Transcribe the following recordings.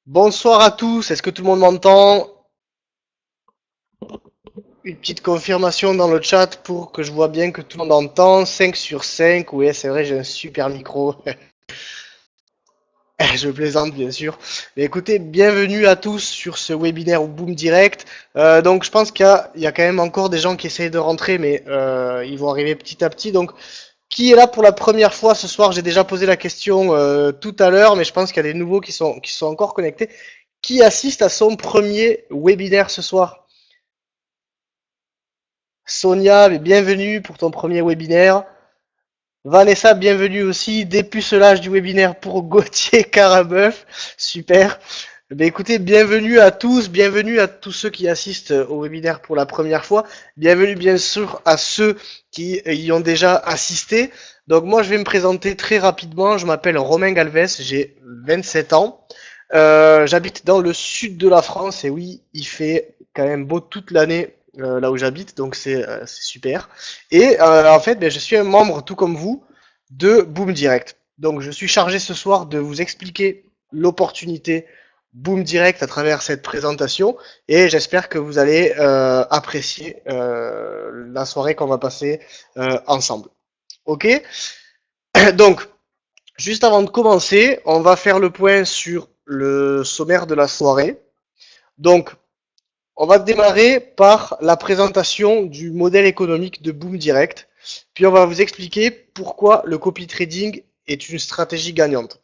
Bonsoir à tous, est-ce que tout le monde m'entend? Une petite confirmation dans le chat pour que je vois bien que tout le monde entend. 5 sur 5, oui c'est vrai, j'ai un super micro. Je plaisante bien sûr. Mais écoutez, bienvenue à tous sur ce webinaire Boom Direct. Donc je pense qu'il y a quand même encore des gens qui essayent de rentrer, mais ils vont arriver petit à petit. Donc qui est là pour la première fois ce soir? J'ai déjà posé la question tout à l'heure, mais je pense qu'il y a des nouveaux qui sont encore connectés. Qui assiste à son premier webinaire ce soir? Sonia, bienvenue pour ton premier webinaire. Vanessa, bienvenue aussi. Dépucelage du webinaire pour Gauthier Carabeuf. Super. Écoutez, bienvenue à tous ceux qui assistent au webinaire pour la première fois. Bienvenue bien sûr à ceux qui y ont déjà assisté. Donc moi je vais me présenter très rapidement. Je m'appelle Romain Galvez, j'ai 27 ans. J'habite dans le sud de la France et oui, il fait quand même beau toute l'année là où j'habite, donc c'est super. Et en fait, je suis un membre, tout comme vous, de Boom Direct. Donc je suis chargé ce soir de vous expliquer l'opportunité Boom Direct à travers cette présentation et j'espère que vous allez apprécier la soirée qu'on va passer ensemble. Ok? Donc, juste avant de commencer, on va faire le point sur le sommaire de la soirée. Donc, on va démarrer par la présentation du modèle économique de Boom Direct. Puis on va vous expliquer pourquoi le copy trading est une stratégie gagnante.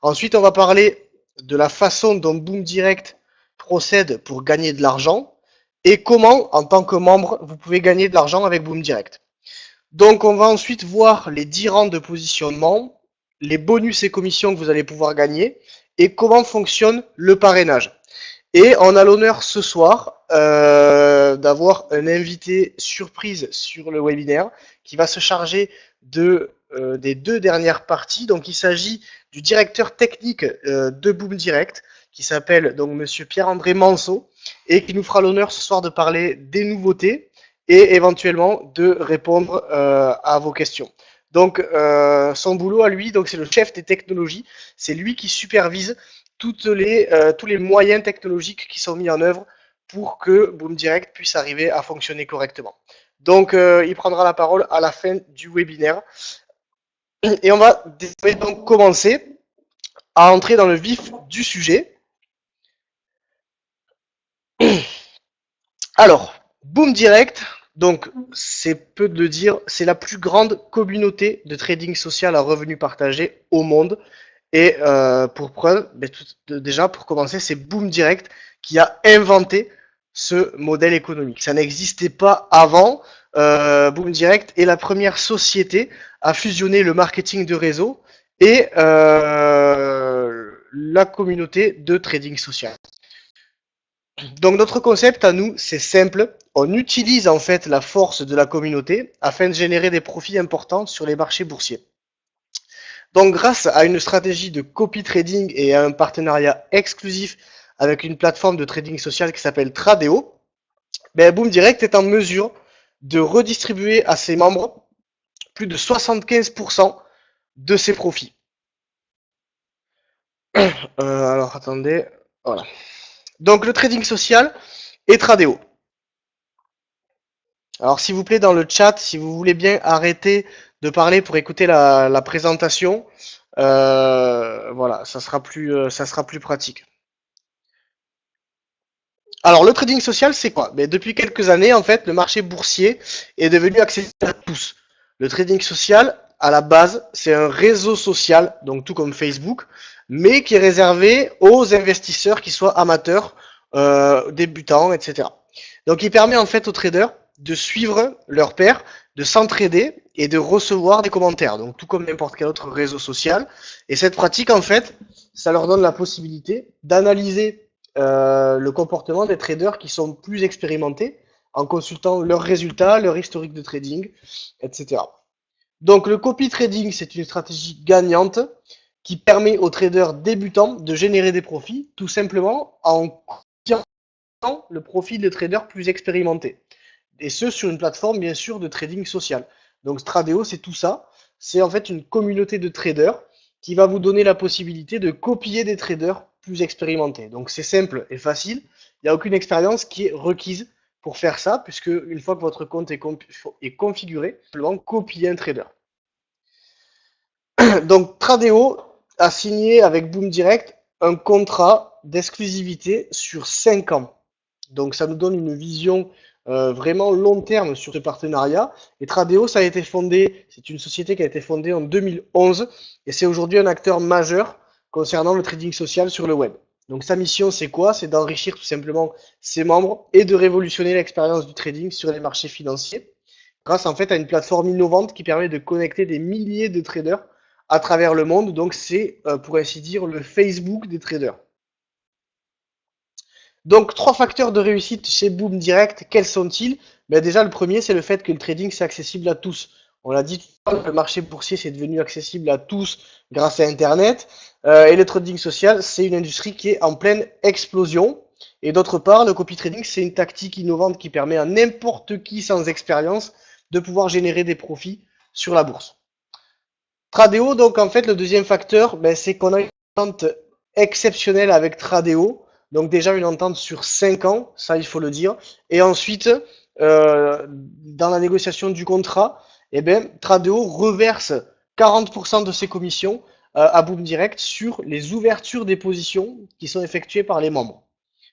Ensuite, on va parler de la façon dont Boom Direct procède pour gagner de l'argent et comment, en tant que membre, vous pouvez gagner de l'argent avec Boom Direct. Donc, on va ensuite voir les 10 rangs de positionnement, les bonus et commissions que vous allez pouvoir gagner et comment fonctionne le parrainage. Et on a l'honneur ce soir d'avoir un invité surprise sur le webinaire qui va se charger des deux dernières parties. Donc il s'agit du directeur technique de Boom Direct qui s'appelle donc Monsieur Pierre-André Manceau et qui nous fera l'honneur ce soir de parler des nouveautés et éventuellement de répondre à vos questions. Donc son boulot à lui, donc c'est le chef des technologies, c'est lui qui supervise tous les moyens technologiques qui sont mis en œuvre pour que Boom Direct puisse arriver à fonctionner correctement. Donc, il prendra la parole à la fin du webinaire. Et on va désormais donc commencer à entrer dans le vif du sujet. Alors, Boom Direct, donc c'est peu de le dire, c'est la plus grande communauté de trading social à revenus partagés au monde. Et pour preuve, déjà pour commencer, c'est Boom Direct qui a inventé ce modèle économique. Ça n'existait pas avant. Boom Direct est la première société à fusionner le marketing de réseau et la communauté de trading social. Donc notre concept à nous, c'est simple. On utilise en fait la force de la communauté afin de générer des profits importants sur les marchés boursiers. Donc grâce à une stratégie de copy trading et à un partenariat exclusif avec une plateforme de trading social qui s'appelle Tradeo, Boom Direct est en mesure de redistribuer à ses membres plus de 75% de ses profits. Alors attendez, voilà. Donc le trading social et Tradeo. Alors s'il vous plaît dans le chat, si vous voulez bien arrêter de parler pour écouter la présentation, voilà, ça sera plus pratique. Alors, le trading social, c'est quoi? Depuis quelques années, en fait, le marché boursier est devenu accessible à tous. Le trading social, à la base, c'est un réseau social, donc tout comme Facebook, mais qui est réservé aux investisseurs qui soient amateurs, débutants, etc. Donc, il permet en fait aux traders de suivre leur pair, de s'entraider et de recevoir des commentaires, donc tout comme n'importe quel autre réseau social. Et cette pratique, en fait, ça leur donne la possibilité d'analyser le comportement des traders qui sont plus expérimentés en consultant leurs résultats, leur historique de trading, etc. Donc le copy trading, c'est une stratégie gagnante qui permet aux traders débutants de générer des profits tout simplement en copiant le profil de traders plus expérimentés. Et ce, sur une plateforme, bien sûr, de trading social. Donc Stradeo, c'est tout ça. C'est en fait une communauté de traders qui va vous donner la possibilité de copier des traders plus expérimentés. Donc c'est simple et facile. Il n'y a aucune expérience qui est requise pour faire ça, puisque une fois que votre compte est configuré, simplement copier un trader. Donc Tradeo a signé avec Boom Direct un contrat d'exclusivité sur 5 ans. Donc ça nous donne une vision vraiment long terme sur ce partenariat. Et Tradeo, ça a été fondé, c'est une société qui a été fondée en 2011 et c'est aujourd'hui un acteur majeur concernant le trading social sur le web. Donc sa mission, c'est quoi? C'est d'enrichir tout simplement ses membres et de révolutionner l'expérience du trading sur les marchés financiers grâce en fait à une plateforme innovante qui permet de connecter des milliers de traders à travers le monde. Donc c'est pour ainsi dire le Facebook des traders. Donc, trois facteurs de réussite chez Boom Direct, quels sont-ils? Ben déjà, le premier, c'est le fait que le trading, c'est accessible à tous. On l'a dit tout à l'heure, le marché boursier, c'est devenu accessible à tous grâce à Internet. Et le trading social, c'est une industrie qui est en pleine explosion. Et d'autre part, le copy trading, c'est une tactique innovante qui permet à n'importe qui sans expérience de pouvoir générer des profits sur la bourse. Tradeo, donc en fait, le deuxième facteur, ben, c'est qu'on a une entente exceptionnelle avec Tradeo. Donc déjà une entente sur 5 ans, ça il faut le dire. Et ensuite, dans la négociation du contrat, eh ben, Tradeo reverse 40% de ses commissions à Boom Direct sur les ouvertures des positions qui sont effectuées par les membres.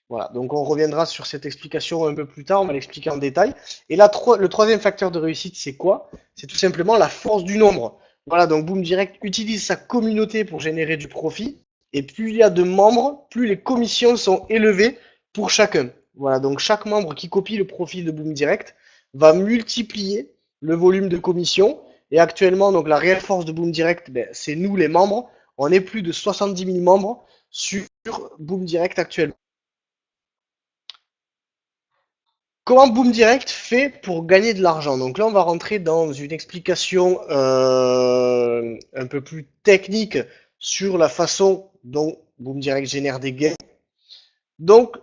Voilà, donc on reviendra sur cette explication un peu plus tard, on va l'expliquer en détail. Et là, le troisième facteur de réussite, c'est quoi? C'est tout simplement la force du nombre. Voilà, donc Boom Direct utilise sa communauté pour générer du profit. Et plus il y a de membres, plus les commissions sont élevées pour chacun. Voilà, donc chaque membre qui copie le profil de Boom Direct va multiplier le volume de commissions. Et actuellement, donc la réelle force de Boom Direct, ben, c'est nous les membres. On est plus de 70 000 membres sur Boom Direct actuellement. Comment Boom Direct fait pour gagner de l'argent? Donc là, on va rentrer dans une explication un peu plus technique sur la façon dont Boom Direct génère des gains. Donc,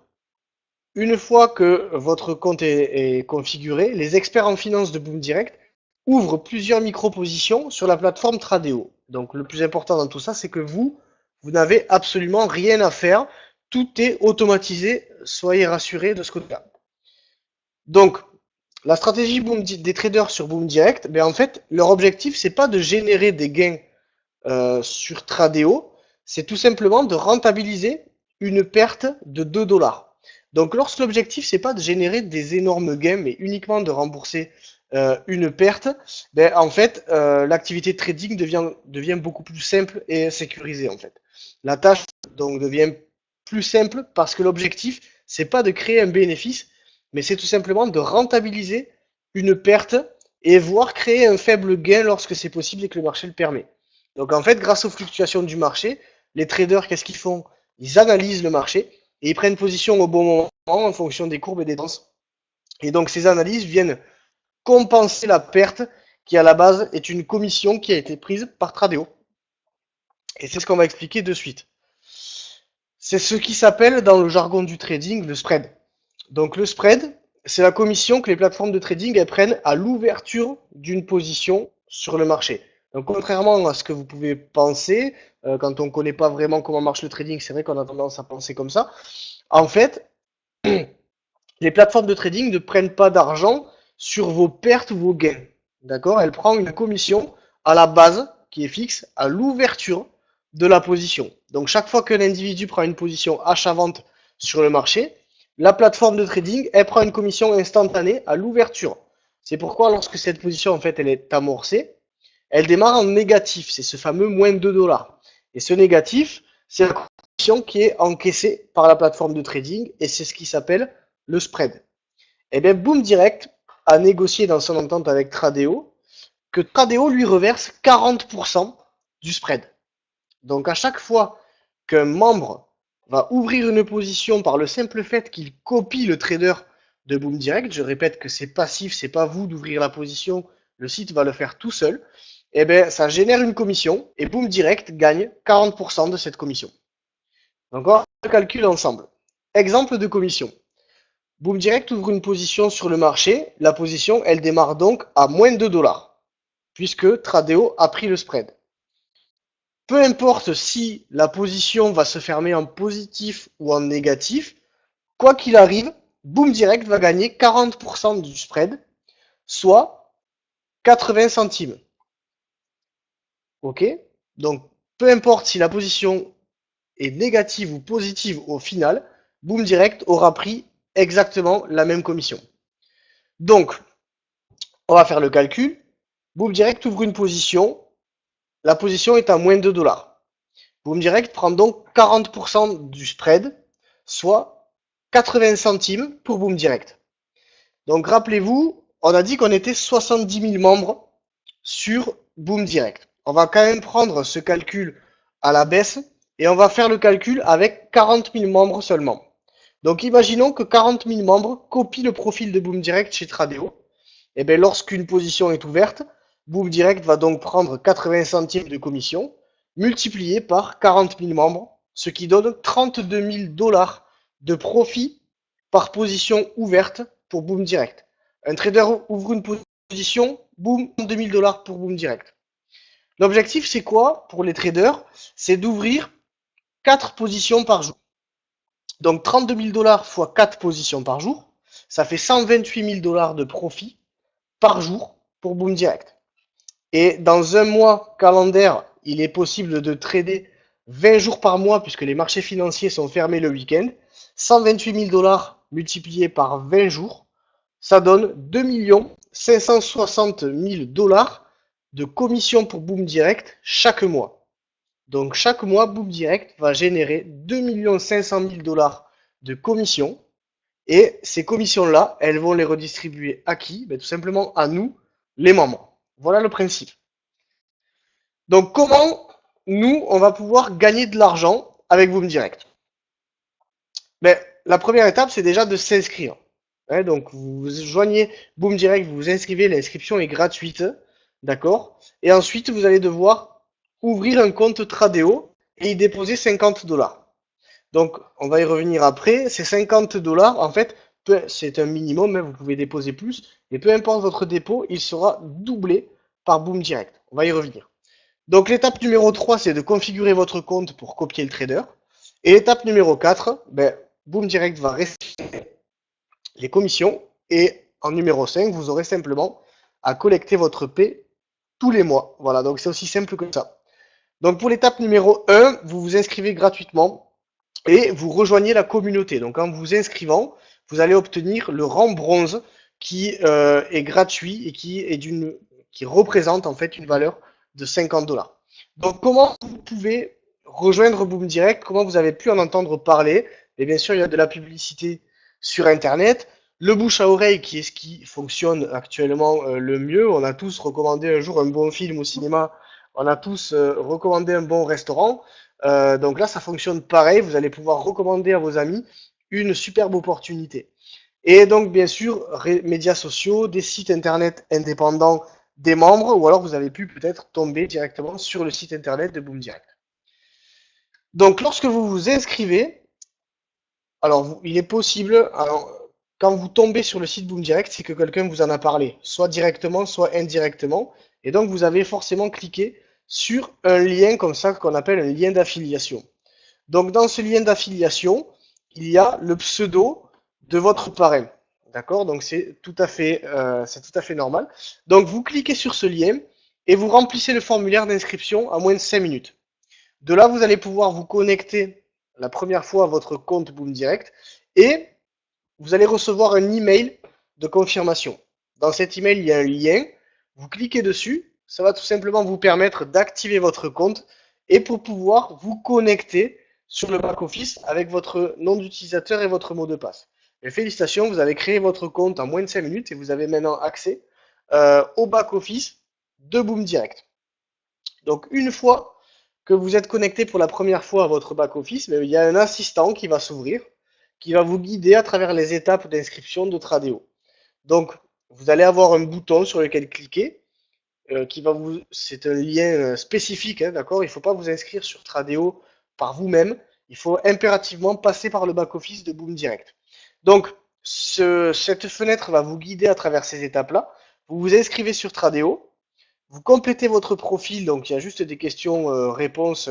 une fois que votre compte est configuré, les experts en finance de Boom Direct ouvrent plusieurs micro-positions sur la plateforme Tradeo. Donc le plus important dans tout ça, c'est que vous n'avez absolument rien à faire. Tout est automatisé, soyez rassurés de ce côté-là. Donc, la stratégie des traders sur Boom Direct, ben en fait, leur objectif, c'est pas de générer des gains sur Tradeo, c'est tout simplement de rentabiliser une perte de 2 dollars. Donc, lorsque l'objectif, c'est pas de générer des énormes gains, mais uniquement de rembourser une perte, ben en fait, l'activité de trading devient beaucoup plus simple et sécurisée en fait. La tâche donc devient plus simple parce que l'objectif, c'est pas de créer un bénéfice, mais c'est tout simplement de rentabiliser une perte et voire créer un faible gain lorsque c'est possible et que le marché le permet. Donc en fait, grâce aux fluctuations du marché, les traders, qu'est-ce qu'ils font? Ils analysent le marché et ils prennent position au bon moment en fonction des courbes et des tendances. Et donc ces analyses viennent compenser la perte qui à la base est une commission qui a été prise par Tradeo. Et c'est ce qu'on va expliquer de suite. C'est ce qui s'appelle dans le jargon du trading le spread. Donc le spread, c'est la commission que les plateformes de trading elles prennent à l'ouverture d'une position sur le marché. Donc contrairement à ce que vous pouvez penser, quand on ne connaît pas vraiment comment marche le trading, c'est vrai qu'on a tendance à penser comme ça. En fait, les plateformes de trading ne prennent pas d'argent sur vos pertes ou vos gains. D'accord? Elles prennent une commission à la base qui est fixe à l'ouverture de la position. Donc chaque fois qu'un individu prend une position achat-vente sur le marché, la plateforme de trading, elle prend une commission instantanée à l'ouverture. C'est pourquoi lorsque cette position en fait elle est amorcée, elle démarre en négatif. C'est ce fameux moins 2 dollars. Et ce négatif, c'est la commission qui est encaissée par la plateforme de trading et c'est ce qui s'appelle le spread. Et bien Boom Direct a négocié dans son entente avec Tradeo que Tradeo lui reverse 40% du spread. Donc à chaque fois qu'un membre va ouvrir une position par le simple fait qu'il copie le trader de Boom Direct, je répète que c'est passif, c'est pas vous d'ouvrir la position, le site va le faire tout seul, et bien ça génère une commission et Boom Direct gagne 40% de cette commission. Donc on calcule ensemble. Exemple de commission. Boom Direct ouvre une position sur le marché, la position elle démarre donc à moins 2 dollars, puisque Tradeo a pris le spread. peu importe si la position va se fermer en positif ou en négatif, quoi qu'il arrive, Boom Direct va gagner 40% du spread, soit 80 centimes. Ok? Donc, peu importe si la position est négative ou positive au final, Boom Direct aura pris exactement la même commission. Donc, on va faire le calcul. Boom Direct ouvre une position. La position est à moins 2 dollars. Boom Direct prend donc 40% du spread, soit 80 centimes pour Boom Direct. Donc rappelez-vous, on a dit qu'on était 70 000 membres sur Boom Direct. On va quand même prendre ce calcul à la baisse et on va faire le calcul avec 40 000 membres seulement. Donc imaginons que 40 000 membres copient le profil de Boom Direct chez Tradeo. Et bien lorsqu'une position est ouverte, Boom Direct va donc prendre 80 centimes de commission multiplié par 40 000 membres, ce qui donne 32 000 dollars de profit par position ouverte pour Boom Direct. Un trader ouvre une position, boum, 2 000 dollars pour Boom Direct. L'objectif, c'est quoi pour les traders? C'est d'ouvrir 4 positions par jour. Donc 32 000 dollars fois 4 positions par jour, ça fait 128 000 dollars de profit par jour pour Boom Direct. Et dans un mois calendaire, il est possible de trader 20 jours par mois puisque les marchés financiers sont fermés le week-end. 128 000 dollars multiplié par 20 jours, ça donne 2 560 000 dollars de commission pour Boom Direct chaque mois. Donc chaque mois, Boom Direct va générer 2 500 000 dollars de commission. Et ces commissions-là, elles vont les redistribuer à qui? Ben, tout simplement à nous, les membres. Voilà le principe. Donc comment nous, on va pouvoir gagner de l'argent avec Boom Direct? Ben, la première étape, c'est déjà de s'inscrire. Ouais, donc vous vous joignez Boom Direct, vous vous inscrivez, l'inscription est gratuite, d'accord? Et ensuite, vous allez devoir ouvrir un compte Tradeo et y déposer 50 dollars. Donc, on va y revenir après. Ces 50 dollars, en fait, c'est un minimum, hein, vous pouvez déposer plus, et peu importe votre dépôt, il sera doublé par Boom Direct. On va y revenir. Donc, l'étape numéro 3, c'est de configurer votre compte pour copier le trader. Et l'étape numéro 4, ben, Boom Direct va rester les commissions. Et en numéro 5, vous aurez simplement à collecter votre paie tous les mois. Voilà, donc c'est aussi simple que ça. Donc, pour l'étape numéro 1, vous vous inscrivez gratuitement et vous rejoignez la communauté. Donc en vous inscrivant, vous allez obtenir le rang bronze qui est gratuit et qui représente en fait une valeur de 50 dollars. Donc comment vous pouvez rejoindre Boom Direct? Comment vous avez pu en entendre parler? Et bien sûr, il y a de la publicité sur Internet. Le bouche à oreille qui est ce qui fonctionne actuellement le mieux. On a tous recommandé un jour un bon film au cinéma. On a tous recommandé un bon restaurant. Donc là, ça fonctionne pareil. Vous allez pouvoir recommander à vos amis une superbe opportunité. Et donc, bien sûr, médias sociaux, des sites internet indépendants des membres, ou alors vous avez pu peut-être tomber directement sur le site internet de Boom Direct. Donc, lorsque vous vous inscrivez, alors il est possible, alors, quand vous tombez sur le site Boom Direct, c'est que quelqu'un vous en a parlé, soit directement, soit indirectement, et donc vous avez forcément cliqué sur un lien comme ça qu'on appelle un lien d'affiliation. Donc dans ce lien d'affiliation, il y a le pseudo de votre parrain. D'accord? Donc c'est tout à fait normal. Donc vous cliquez sur ce lien et vous remplissez le formulaire d'inscription en moins de 5 minutes. De là, vous allez pouvoir vous connecter la première fois à votre compte Boom Direct et vous allez recevoir un email de confirmation. Dans cet email, il y a un lien. Vous cliquez dessus. Ça va tout simplement vous permettre d'activer votre compte et pour pouvoir vous connecter sur le back-office avec votre nom d'utilisateur et votre mot de passe. Et félicitations, vous avez créé votre compte en moins de 5 minutes et vous avez maintenant accès au back-office de Boom Direct. Donc une fois que vous êtes connecté pour la première fois à votre back-office, il y a un assistant qui va s'ouvrir, qui va vous guider à travers les étapes d'inscription de Tradeo. Donc vous allez avoir un bouton sur lequel cliquer c'est un lien spécifique, hein, d'accord? Il ne faut pas vous inscrire sur Tradeo par vous-même. Il faut impérativement passer par le back-office de Boom Direct. Donc, cette fenêtre va vous guider à travers ces étapes-là. Vous vous inscrivez sur Tradeo. Vous complétez votre profil, donc il y a juste des questions-réponses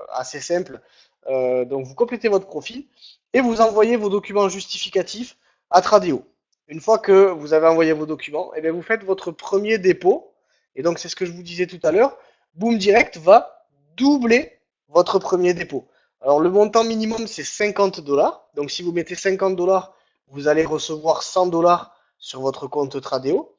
assez simples. Donc vous complétez votre profil et vous envoyez vos documents justificatifs à Tradeo. Une fois que vous avez envoyé vos documents, et bien vous faites votre premier dépôt. Et donc c'est ce que je vous disais tout à l'heure. Boom Direct va doubler votre premier dépôt. Alors le montant minimum c'est 50 dollars. Donc si vous mettez 50 dollars, vous allez recevoir 100 dollars sur votre compte Tradeo.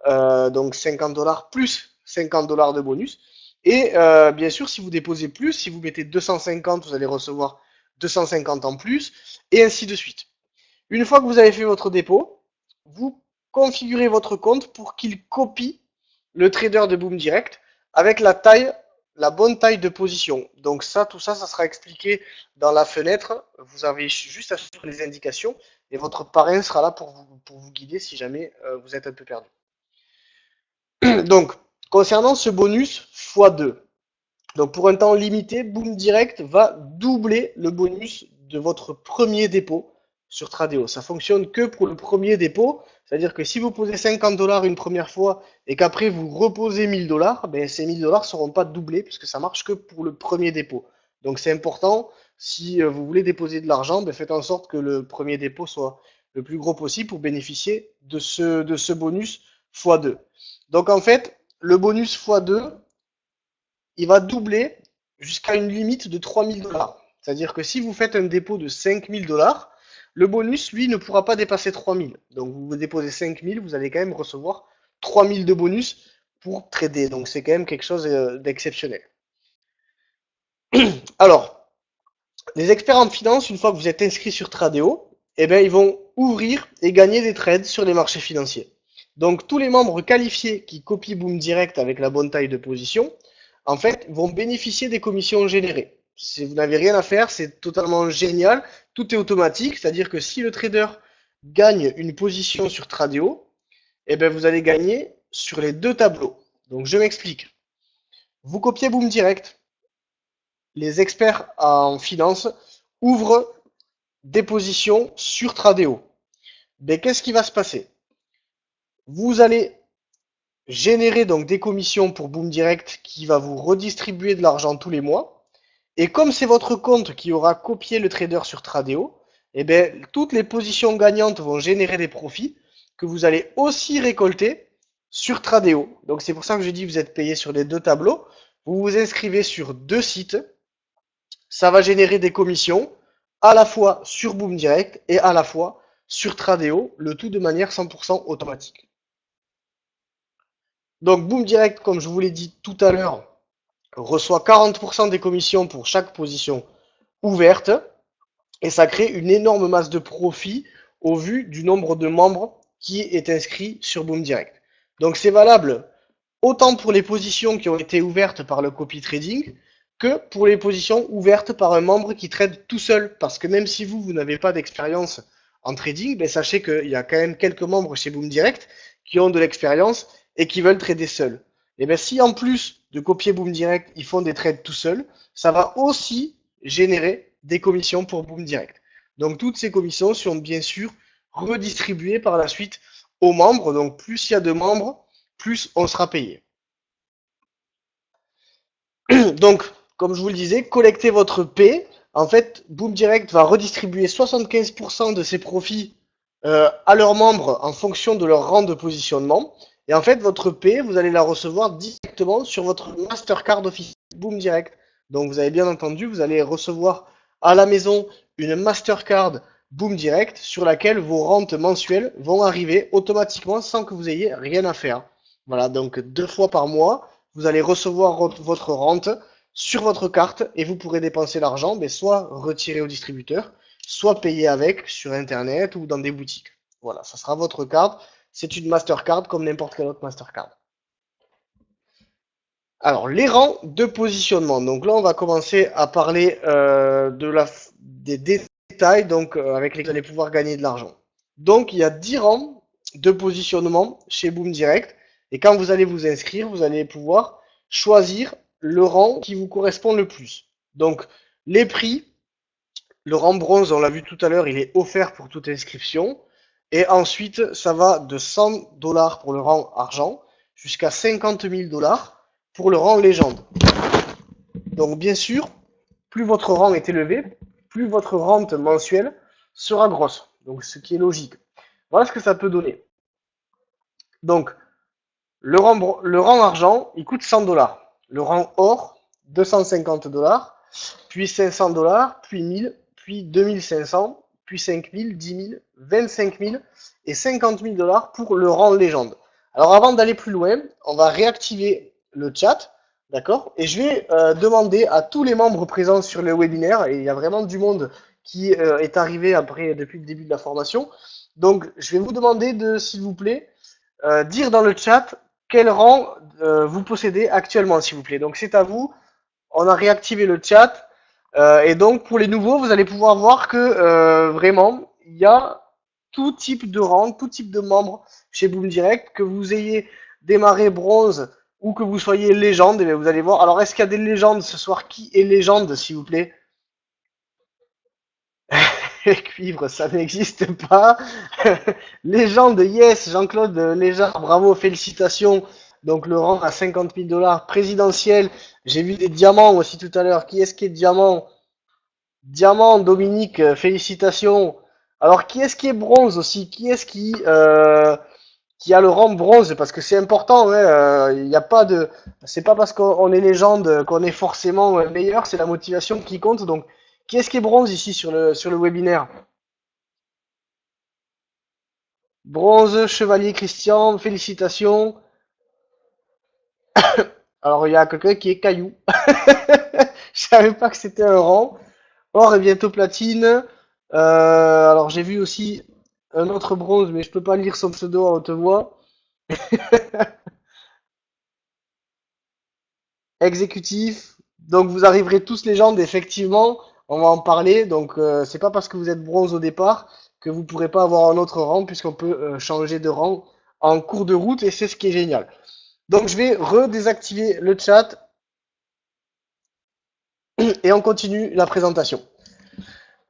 Donc 50 dollars plus 50 dollars de bonus. Et bien sûr, si vous déposez plus, si vous mettez 250, vous allez recevoir 250 en plus, et ainsi de suite. Une fois que vous avez fait votre dépôt, vous configurez votre compte pour qu'il copie le trader de Boom Direct avec la bonne taille de position. Donc ça, tout ça, ça sera expliqué dans la fenêtre. Vous avez juste à suivre les indications et votre parrain sera là pour vous guider si jamais vous êtes un peu perdu. Donc, concernant ce bonus x2, donc pour un temps limité, Boom Direct va doubler le bonus de votre premier dépôt sur Tradeo. Ça fonctionne que pour le premier dépôt, c'est-à-dire que si vous posez 50 dollars une première fois et qu'après vous reposez 1000 dollars, ben ces 1000 dollars ne seront pas doublés puisque ça marche que pour le premier dépôt. Donc c'est important, si vous voulez déposer de l'argent, ben faites en sorte que le premier dépôt soit le plus gros possible pour bénéficier de ce bonus x2. Donc en fait, le bonus x2, il va doubler jusqu'à une limite de 3000 dollars. C'est-à-dire que si vous faites un dépôt de 5000 dollars, le bonus, lui, ne pourra pas dépasser 3000. Donc vous déposez 5000, vous allez quand même recevoir 3000 de bonus pour trader. Donc c'est quand même quelque chose d'exceptionnel. Alors, les experts en finance, une fois que vous êtes inscrit sur Tradeo, eh bien, ils vont ouvrir et gagner des trades sur les marchés financiers. Donc tous les membres qualifiés qui copient Boom Direct avec la bonne taille de position, en fait, vont bénéficier des commissions générées. Si vous n'avez rien à faire, c'est totalement génial. Tout est automatique, c'est-à-dire que si le trader gagne une position sur Tradeo, eh bien, vous allez gagner sur les deux tableaux. Donc je m'explique. Vous copiez Boom Direct, les experts en finance ouvrent des positions sur Tradeo. Mais qu'est-ce qui va se passer? Vous allez générer donc des commissions pour Boom Direct qui va vous redistribuer de l'argent tous les mois. Et comme c'est votre compte qui aura copié le trader sur Tradeo, eh bien, toutes les positions gagnantes vont générer des profits que vous allez aussi récolter sur Tradeo. Donc c'est pour ça que je dis que vous êtes payé sur les deux tableaux. Vous vous inscrivez sur deux sites. Ça va générer des commissions à la fois sur Boom Direct et à la fois sur Tradeo, le tout de manière 100% automatique. Donc Boom Direct, comme je vous l'ai dit tout à l'heure, reçoit 40% des commissions pour chaque position ouverte et ça crée une énorme masse de profit au vu du nombre de membres qui est inscrit sur Boom Direct. Donc c'est valable autant pour les positions qui ont été ouvertes par le copy trading que pour les positions ouvertes par un membre qui trade tout seul. Parce que même si vous n'avez pas d'expérience en trading, ben sachez qu'il y a quand même quelques membres chez Boom Direct qui ont de l'expérience et qui veulent trader seuls. Et bien si en plus de copier Boom Direct, ils font des trades tout seuls, ça va aussi générer des commissions pour Boom Direct. Donc toutes ces commissions sont bien sûr redistribuées par la suite aux membres. Donc plus il y a de membres, plus on sera payé. Donc, comme je vous le disais, collectez votre P. En fait, Boom Direct va redistribuer 75% de ses profits à leurs membres en fonction de leur rang de positionnement. Et en fait, votre P, vous allez la recevoir directement sur votre Mastercard officiel Boom Direct. Donc, vous avez bien entendu, vous allez recevoir à la maison une Mastercard Boom Direct sur laquelle vos rentes mensuelles vont arriver automatiquement sans que vous ayez rien à faire. Voilà, donc 2 fois par mois, vous allez recevoir votre rente sur votre carte et vous pourrez dépenser l'argent, mais soit retirer au distributeur, soit payer avec sur Internet ou dans des boutiques. Voilà, ça sera votre carte. C'est une Mastercard comme n'importe quelle autre Mastercard. Alors, les rangs de positionnement. Donc là, on va commencer à parler des détails avec lesquels vous allez pouvoir gagner de l'argent. Donc, il y a 10 rangs de positionnement chez Boom Direct. Et quand vous allez vous inscrire, vous allez pouvoir choisir le rang qui vous correspond le plus. Donc, les prix, le rang bronze, on l'a vu tout à l'heure, il est offert pour toute inscription. Et ensuite, ça va de 100 dollars pour le rang argent jusqu'à 50 000 dollars pour le rang légende. Donc bien sûr, plus votre rang est élevé, plus votre rente mensuelle sera grosse. Donc ce qui est logique. Voilà ce que ça peut donner. Donc le rang argent, il coûte 100 dollars. Le rang or, 250 dollars, puis 500 dollars, puis 1000, puis 2500, puis 5000, 10 000, 25 000 et 50 000 dollars pour le rang légende. Alors avant d'aller plus loin, on va réactiver le chat, d'accord? Et je vais demander à tous les membres présents sur le webinaire, et il y a vraiment du monde qui est arrivé après depuis le début de la formation. Donc je vais vous demander de, s'il vous plaît, dire dans le chat quel rang vous possédez actuellement, s'il vous plaît. Donc c'est à vous. On a réactivé le chat. Et donc pour les nouveaux, vous allez pouvoir voir que vraiment, il y a tout type de rang, tout type de membres chez Boom Direct, que vous ayez démarré bronze ou que vous soyez légende, et vous allez voir. Alors est-ce qu'il y a des légendes ce soir? Qui est légende, s'il vous plaît? Cuivre, ça n'existe pas. Légende, yes, Jean-Claude Léjard, bravo, félicitations. Donc le rang à 50 000 dollars présidentiel. J'ai vu des diamants aussi tout à l'heure. Qui est-ce qui est diamant? Diamant, Dominique, félicitations. Alors qui est-ce qui est bronze aussi? Qui est-ce qui a le rang bronze? Parce que c'est important, hein, il n'y a pas de, c'est pas parce qu'on est légende qu'on est forcément meilleur, c'est la motivation qui compte. Donc qui est-ce qui est bronze ici sur le webinaire? Bronze, chevalier Christian, félicitations. Alors il y a quelqu'un qui est caillou. Je savais pas que c'était un rang. Or et bientôt platine. Alors j'ai vu aussi un autre bronze, mais je peux pas lire son pseudo à haute voix. Exécutif. Donc vous arriverez tous légendes, effectivement. On va en parler. Donc c'est pas parce que vous êtes bronze au départ que vous pourrez pas avoir un autre rang, puisqu'on peut changer de rang en cours de route, et c'est ce qui est génial. Donc je vais redésactiver le chat et on continue la présentation.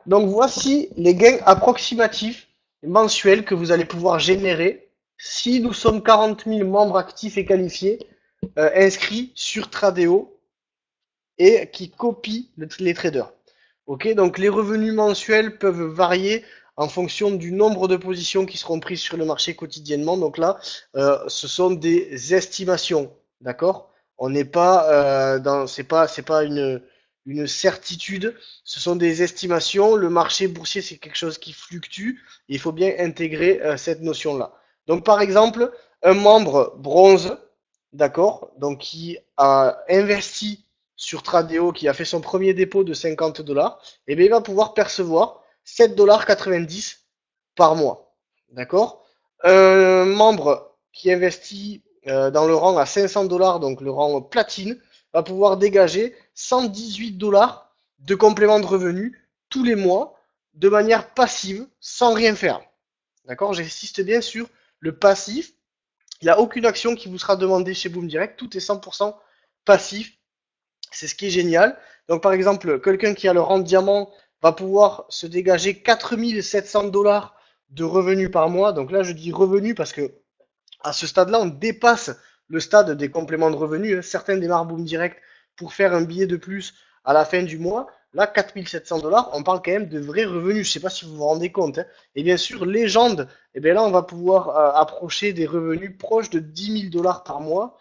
Donc voici les gains approximatifs mensuels que vous allez pouvoir générer si nous sommes 40 000 membres actifs et qualifiés inscrits sur Tradeo et qui copient les traders. Ok, donc les revenus mensuels peuvent varier en fonction du nombre de positions qui seront prises sur le marché quotidiennement. Donc là, ce sont des estimations, d'accord? On n'est pas c'est pas une certitude. Ce sont des estimations. Le marché boursier, c'est quelque chose qui fluctue. Et il faut bien intégrer cette notion-là. Donc par exemple, un membre bronze, d'accord, donc qui a investi sur Tradeo, qui a fait son premier dépôt de 50 dollars, et bien il va pouvoir percevoir 7,90 $ par mois. D'accord? Un membre qui investit dans le rang à 500 dollars, donc le rang platine, va pouvoir dégager 118 dollars de complément de revenus tous les mois de manière passive sans rien faire. D'accord? J'insiste bien sur le passif. Il n'y a aucune action qui vous sera demandée chez Boom Direct. Tout est 100% passif. C'est ce qui est génial. Donc par exemple, quelqu'un qui a le rang de diamant va pouvoir se dégager 4700 dollars de revenus par mois. Donc là, je dis revenus parce que à ce stade-là, on dépasse le stade des compléments de revenus. Certains démarrent Boom Direct pour faire un billet de plus à la fin du mois. Là, 4700 dollars, on parle quand même de vrais revenus. Je ne sais pas si vous vous rendez compte, hein. Et bien sûr, légende, et bien là, on va pouvoir approcher des revenus proches de 10 000 dollars par mois.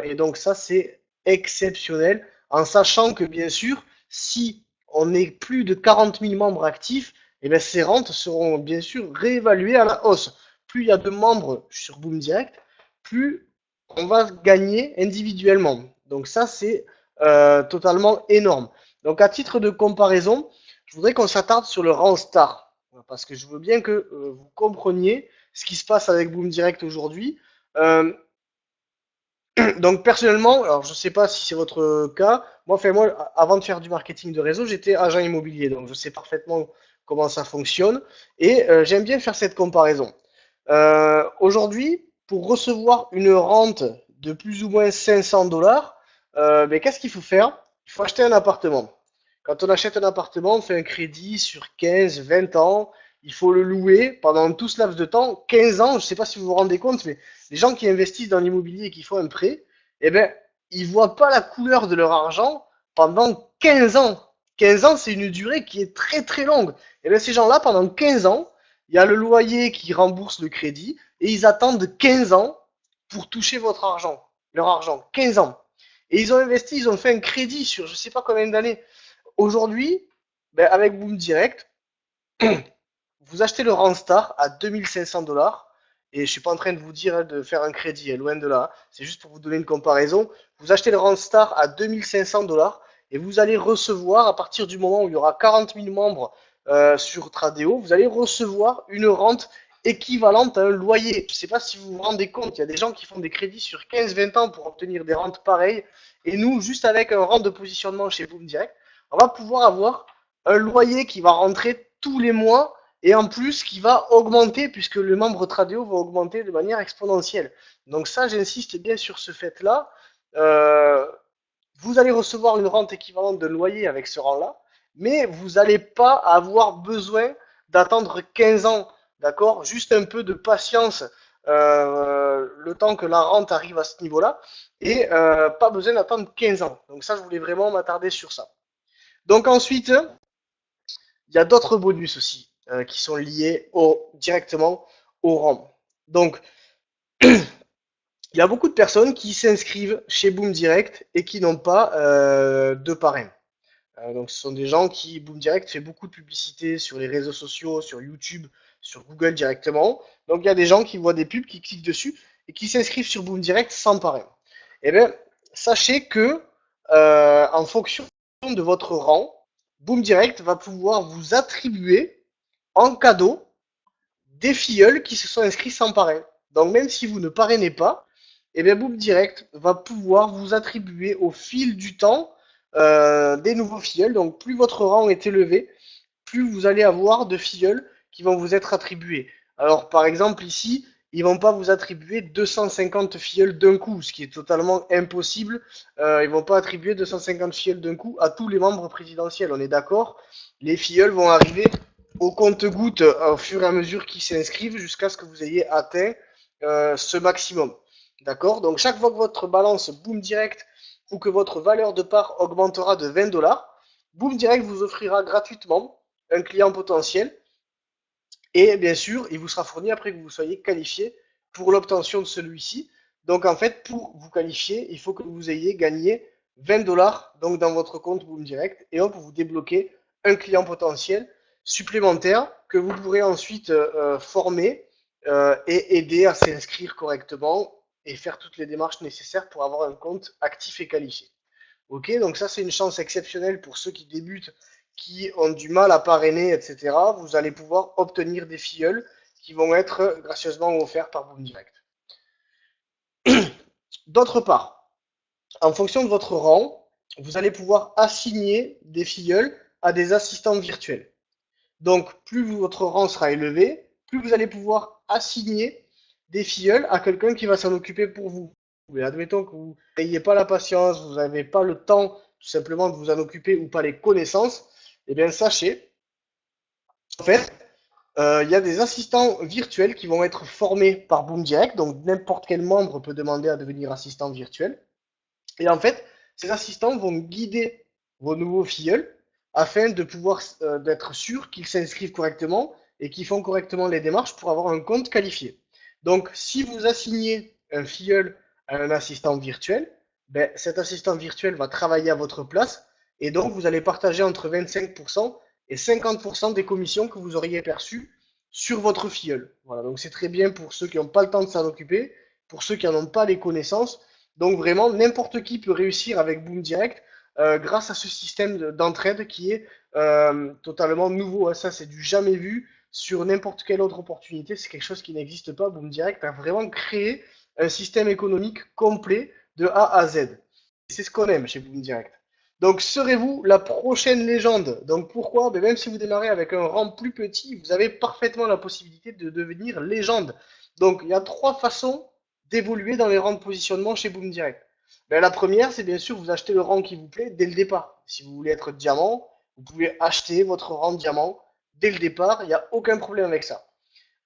Et donc ça, c'est exceptionnel, en sachant que bien sûr, si on est plus de 40 000 membres actifs, et bien ces rentes seront bien sûr réévaluées à la hausse. Plus il y a de membres sur Boom Direct, plus on va gagner individuellement. Donc ça, c'est totalement énorme. Donc à titre de comparaison, je voudrais qu'on s'attarde sur le rang star, parce que je veux bien que vous compreniez ce qui se passe avec Boom Direct aujourd'hui. Euh, donc personnellement, alors je sais pas si c'est votre cas, moi avant de faire du marketing de réseau, j'étais agent immobilier, donc je sais parfaitement comment ça fonctionne et j'aime bien faire cette comparaison. Aujourd'hui, pour recevoir une rente de plus ou moins 500 dollars, mais qu'est-ce qu'il faut faire? Il faut acheter un appartement. Quand on achète un appartement, on fait un crédit sur 15, 20 ans il faut le louer pendant tout ce laps de temps, 15 ans, je ne sais pas si vous vous rendez compte, mais les gens qui investissent dans l'immobilier et qui font un prêt, eh ben, ils voient pas la couleur de leur argent pendant 15 ans. 15 ans, c'est une durée qui est très très longue. Et bien ces gens-là, pendant 15 ans, il y a le loyer qui rembourse le crédit et ils attendent 15 ans pour toucher votre argent, leur argent. 15 ans. Et ils ont investi, ils ont fait un crédit sur je sais pas combien d'années. Aujourd'hui, ben, avec Boom Direct, vous achetez le Randstar à 2500 $. Et je suis pas en train de vous dire de faire un crédit, loin de là. C'est juste pour vous donner une comparaison. Vous achetez le Randstar à 2500 $ et vous allez recevoir, à partir du moment où il y aura 40 000 membres sur Tradeo, vous allez recevoir une rente équivalente à un loyer. Je ne sais pas si vous vous rendez compte, il y a des gens qui font des crédits sur 15-20 ans pour obtenir des rentes pareilles. Et nous, juste avec un rente de positionnement chez Boom Direct, on va pouvoir avoir un loyer qui va rentrer tous les mois et en plus qui va augmenter puisque le membre Tradeo va augmenter de manière exponentielle. Donc ça, j'insiste bien sur ce fait-là. Euh, Vous allez recevoir une rente équivalente de loyer avec ce rang-là, mais vous n'allez pas avoir besoin d'attendre 15 ans, d'accord? Juste un peu de patience, le temps que la rente arrive à ce niveau-là, et pas besoin d'attendre 15 ans. Donc ça, je voulais vraiment m'attarder sur ça. Donc ensuite, il y a d'autres bonus aussi qui sont liés directement au rang. Donc, il y a beaucoup de personnes qui s'inscrivent chez Boom Direct et qui n'ont pas de parrain. Donc, ce sont des gens qui, Boom Direct, fait beaucoup de publicité sur les réseaux sociaux, sur YouTube, sur Google directement. Donc, il y a des gens qui voient des pubs, qui cliquent dessus et qui s'inscrivent sur Boom Direct sans parrain. Eh bien, sachez que, en fonction de votre rang, Boom Direct va pouvoir vous attribuer en cadeau des filleuls qui se sont inscrits sans parrain. Donc, même si vous ne parrainez pas, eh bien, Boom Direct va pouvoir vous attribuer au fil du temps des nouveaux filleuls. Donc, plus votre rang est élevé, plus vous allez avoir de filleuls qui vont vous être attribués. Alors, par exemple, ici, ils vont pas vous attribuer 250 filleuls d'un coup, ce qui est totalement impossible. Ils vont pas attribuer 250 filleuls d'un coup à tous les membres présidentiels, on est d'accord? Les filleuls vont arriver au compte-gouttes au fur et à mesure qu'ils s'inscrivent jusqu'à ce que vous ayez atteint ce maximum. D'accord? Donc, chaque fois que votre balance Boom Direct ou que votre valeur de part augmentera de 20 $, Boom Direct vous offrira gratuitement un client potentiel et bien sûr, il vous sera fourni après que vous soyez qualifié pour l'obtention de celui-ci. Donc en fait, pour vous qualifier, il faut que vous ayez gagné 20 $ donc dans votre compte Boom Direct et hop, vous débloquez un client potentiel supplémentaire que vous pourrez ensuite former et aider à s'inscrire correctement et faire toutes les démarches nécessaires pour avoir un compte actif et qualifié. Ok, donc ça c'est une chance exceptionnelle pour ceux qui débutent, qui ont du mal à parrainer, etc. Vous allez pouvoir obtenir des filleuls qui vont être gracieusement offerts par Boom Direct. D'autre part, en fonction de votre rang, vous allez pouvoir assigner des filleuls à des assistants virtuels. Donc, plus votre rang sera élevé, plus vous allez pouvoir assigner des filleuls à quelqu'un qui va s'en occuper pour vous. Mais admettons que vous n'ayez pas la patience, vous n'avez pas le temps tout simplement de vous en occuper ou pas les connaissances, eh bien sachez, en fait, il y a des assistants virtuels qui vont être formés par Boom Direct, donc n'importe quel membre peut demander à devenir assistant virtuel. Et en fait, ces assistants vont guider vos nouveaux filleuls afin de pouvoir d'être sûr qu'ils s'inscrivent correctement et qu'ils font correctement les démarches pour avoir un compte qualifié. Donc, si vous assignez un filleul à un assistant virtuel, ben, cet assistant virtuel va travailler à votre place et donc vous allez partager entre 25% et 50% des commissions que vous auriez perçues sur votre filleul. Voilà, donc c'est très bien pour ceux qui n'ont pas le temps de s'en occuper, pour ceux qui n'en ont pas les connaissances. Donc vraiment, n'importe qui peut réussir avec Boom Direct grâce à ce système d'entraide qui est totalement nouveau. Ça, c'est du jamais vu sur n'importe quelle autre opportunité. C'est quelque chose qui n'existe pas. Boom Direct a vraiment créé un système économique complet de A à Z. C'est ce qu'on aime chez Boom Direct. Donc, serez-vous la prochaine légende? Donc, pourquoi? Ben, même si vous démarrez avec un rang plus petit, vous avez parfaitement la possibilité de devenir légende. Donc, il y a trois façons d'évoluer dans les rangs de positionnement chez Boom Direct. Ben, la première, c'est bien sûr vous achetez le rang qui vous plaît dès le départ. Si vous voulez être diamant, vous pouvez acheter votre rang diamant dès le départ, il n'y a aucun problème avec ça.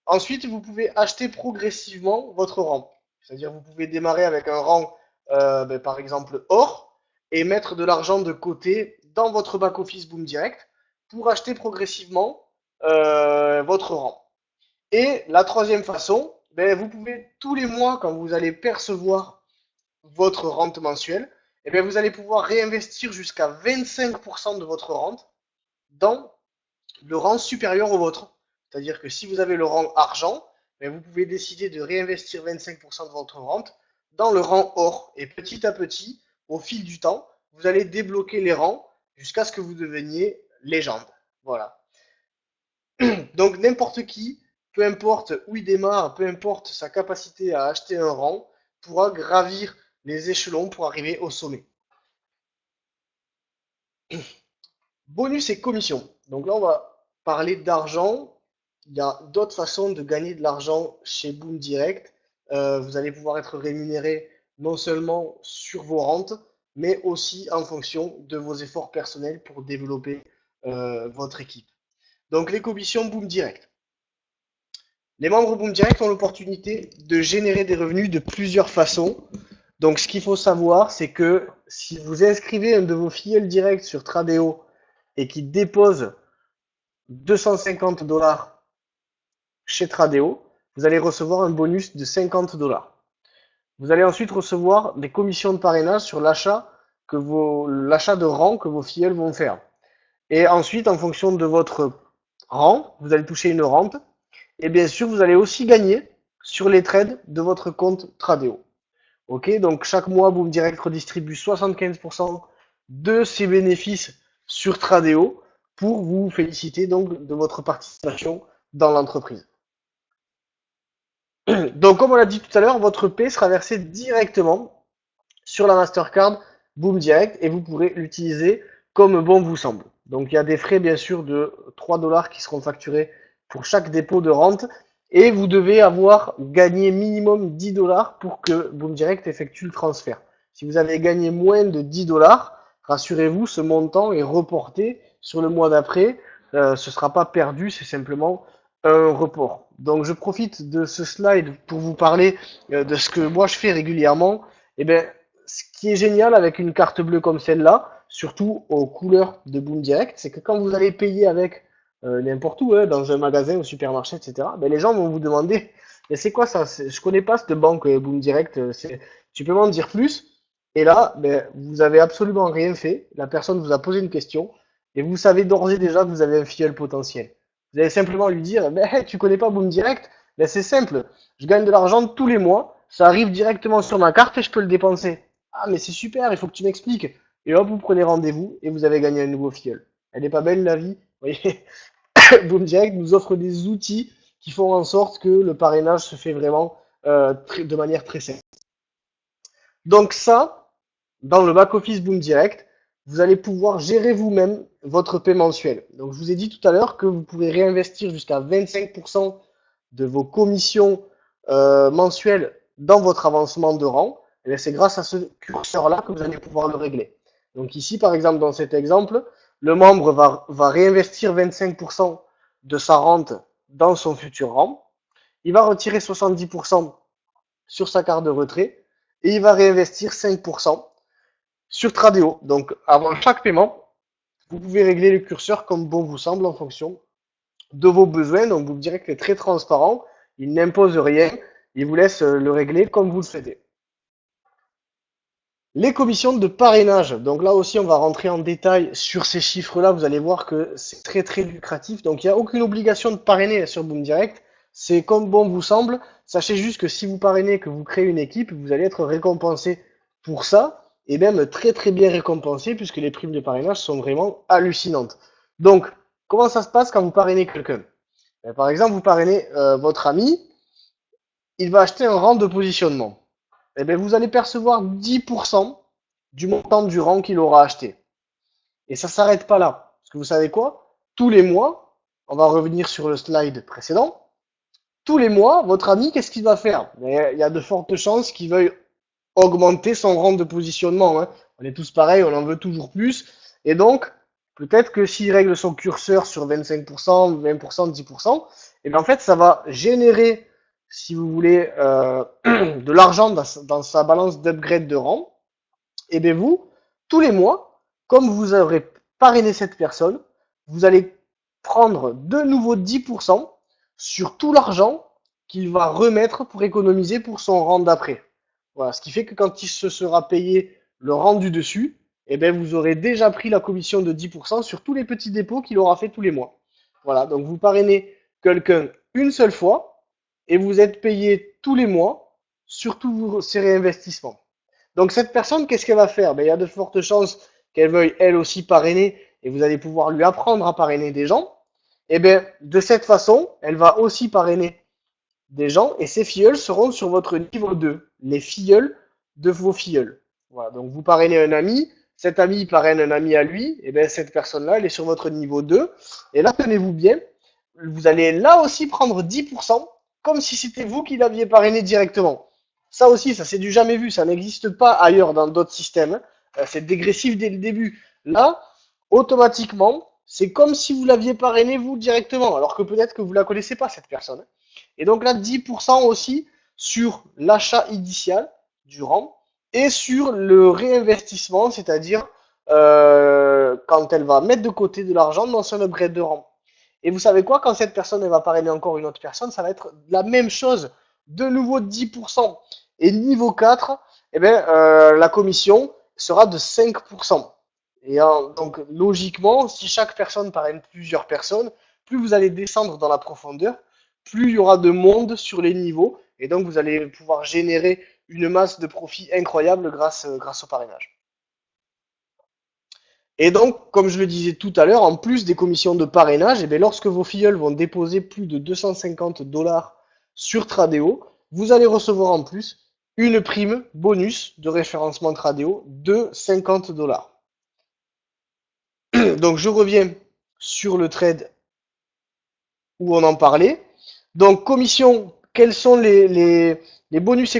Ensuite, vous pouvez acheter progressivement votre rang. C'est-à-dire, vous pouvez démarrer avec un rang, par exemple, or, et mettre de l'argent de côté dans votre back-office Boom Direct pour acheter progressivement votre rang. Et la troisième façon, vous pouvez tous les mois, quand vous allez percevoir votre rente mensuelle, vous allez pouvoir réinvestir jusqu'à 25% de votre rente dans le rang supérieur au vôtre. C'est-à-dire que si vous avez le rang argent, vous pouvez décider de réinvestir 25% de votre rente dans le rang or. Et petit à petit, au fil du temps, vous allez débloquer les rangs jusqu'à ce que vous deveniez légende. Voilà. Donc n'importe qui, peu importe où il démarre, peu importe sa capacité à acheter un rang, pourra gravir les échelons pour arriver au sommet. Bonus et commission. Donc là, on va parler d'argent. Il y a d'autres façons de gagner de l'argent chez Boom Direct. Vous allez pouvoir être rémunéré non seulement sur vos rentes, mais aussi en fonction de vos efforts personnels pour développer votre équipe. Donc les commissions Boom Direct. Les membres Boom Direct ont l'opportunité de générer des revenus de plusieurs façons. Donc ce qu'il faut savoir, c'est que si vous inscrivez un de vos filleuls directs sur Tradeo et qui dépose 250 $, chez Tradeo, vous allez recevoir un bonus de 50 $. Vous allez ensuite recevoir des commissions de parrainage sur l'achat de rang que vos filleuls vont faire. Et ensuite, en fonction de votre rang, vous allez toucher une rente. Et bien sûr, vous allez aussi gagner sur les trades de votre compte Tradeo. Ok, donc chaque mois, Boom Direct redistribue 75% de ses bénéfices sur Tradeo pour vous féliciter donc de votre participation dans l'entreprise. Donc, comme on l'a dit tout à l'heure, votre paie sera versée directement sur la Mastercard Boom Direct et vous pourrez l'utiliser comme bon vous semble. Donc, il y a des frais, bien sûr, de 3 $ qui seront facturés pour chaque dépôt de rente et vous devez avoir gagné minimum 10 $ pour que Boom Direct effectue le transfert. Si vous avez gagné moins de 10 $, rassurez-vous, ce montant est reporté sur le mois d'après. Ce ne sera pas perdu, c'est simplement un report. Donc je profite de ce slide pour vous parler de ce que moi je fais régulièrement. Et bien, ce qui est génial avec une carte bleue comme celle-là, surtout aux couleurs de Boom Direct, c'est que quand vous allez payer avec n'importe où, dans un magasin, au supermarché, etc., les gens vont vous demander, mais c'est quoi ça? Je connais pas cette banque Boom Direct, tu peux m'en dire plus? Et là, vous avez absolument rien fait. La personne vous a posé une question et vous savez d'ores et déjà que vous avez un filleul potentiel. Vous allez simplement lui dire, hey, tu connais pas Boom Direct? C'est simple, je gagne de l'argent tous les mois, ça arrive directement sur ma carte et je peux le dépenser. Ah, mais c'est super, il faut que tu m'expliques. Et hop, vous prenez rendez-vous et vous avez gagné un nouveau filleul. Elle n'est pas belle la vie? Vous voyez, Boom Direct nous offre des outils qui font en sorte que le parrainage se fait vraiment de manière très simple. Donc ça, dans le back-office Boom Direct, vous allez pouvoir gérer vous-même votre paie mensuel. Donc je vous ai dit tout à l'heure que vous pouvez réinvestir jusqu'à 25% de vos commissions mensuelles dans votre avancement de rang. Et c'est grâce à ce curseur-là que vous allez pouvoir le régler. Donc ici, par exemple, dans cet exemple, le membre va réinvestir 25% de sa rente dans son futur rang. Il va retirer 70% sur sa carte de retrait et il va réinvestir 5% sur Tradeo. Donc, avant chaque paiement, vous pouvez régler le curseur comme bon vous semble en fonction de vos besoins. Donc, vous direz qu'il est très transparent, il n'impose rien, il vous laisse le régler comme vous le souhaitez. Les commissions de parrainage. Donc là aussi, on va rentrer en détail sur ces chiffres-là. Vous allez voir que c'est très très lucratif. Donc il n'y a aucune obligation de parrainer sur Boom Direct. C'est comme bon vous semble. Sachez juste que si vous parrainez, que vous créez une équipe, vous allez être récompensé pour ça. Et même très très bien récompensé puisque les primes de parrainage sont vraiment hallucinantes. Donc, comment ça se passe quand vous parrainez quelqu'un? Par exemple, vous parrainez votre ami. Il va acheter un rang de positionnement. Vous allez percevoir 10% du montant du rang qu'il aura acheté. Et ça ne s'arrête pas là. Parce que vous savez quoi? Tous les mois, on va revenir sur le slide précédent, tous les mois, votre ami, qu'est-ce qu'il va faire? Il y a de fortes chances qu'il veuille augmenter son rang de positionnement. On est tous pareils, on en veut toujours plus. Et donc, Peut-être que s'il règle son curseur sur 25%, 20%, 10%, et bien en fait, ça va générer, si vous voulez, de l'argent dans sa balance d'upgrade de rang. Et bien vous, tous les mois, comme vous aurez parrainé cette personne, vous allez prendre de nouveau 10% sur tout l'argent qu'il va remettre pour économiser pour son rang d'après. Voilà, ce qui fait que quand il se sera payé le rang du dessus, eh bien vous aurez déjà pris la commission de 10% sur tous les petits dépôts qu'il aura fait tous les mois. Voilà, donc vous parrainez quelqu'un une seule fois et vous êtes payé tous les mois sur tous ces réinvestissements. Donc cette personne, qu'est-ce qu'elle va faire? Ben, il y a de fortes chances qu'elle veuille elle aussi parrainer et vous allez pouvoir lui apprendre à parrainer des gens. Et bien de cette façon, elle va aussi parrainer des gens et ces filleuls seront sur votre niveau 2, les filleuls de vos filleuls. Voilà, donc vous parrainez un ami, cet ami parraine un ami à lui, et bien cette personne-là, elle est sur votre niveau 2. Et là, tenez-vous bien, vous allez là aussi prendre 10%, comme si c'était vous qui l'aviez parrainé directement. Ça aussi, ça c'est du jamais vu, ça n'existe pas ailleurs dans d'autres systèmes. C'est dégressif dès le début. Là, automatiquement, c'est comme si vous l'aviez parrainé vous directement, alors que peut-être que vous la connaissez pas cette personne. Et donc là, 10% aussi sur l'achat initial du rang et sur le réinvestissement, c'est-à-dire quand elle va mettre de côté de l'argent dans son upgrade de rang. Et vous savez quoi, quand cette personne elle va parrainer encore une autre personne, ça va être la même chose, de nouveau 10%. Et niveau 4, eh bien, la commission sera de 5%. Et donc logiquement, si chaque personne parraine plusieurs personnes, plus vous allez descendre dans la profondeur, plus il y aura de monde sur les niveaux, et donc vous allez pouvoir générer une masse de profit incroyable grâce au parrainage. Et donc, comme je le disais tout à l'heure, en plus des commissions de parrainage, et bien lorsque vos filleuls vont déposer plus de 250 $ sur Tradeo, vous allez recevoir en plus une prime bonus de référencement Tradeo de 50 $. Donc, je reviens sur le trade où on en parlait. Donc, commission, quels sont les bonus?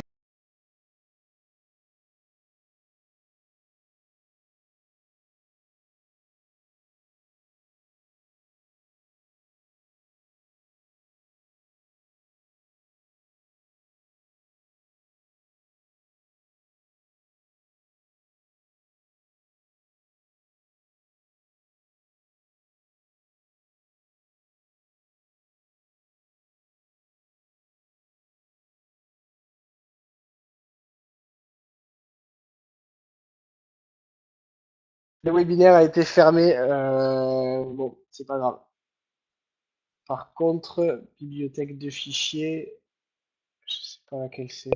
Le webinaire a été fermé. Bon, c'est pas grave. Par contre, bibliothèque de fichiers, je sais pas laquelle c'est.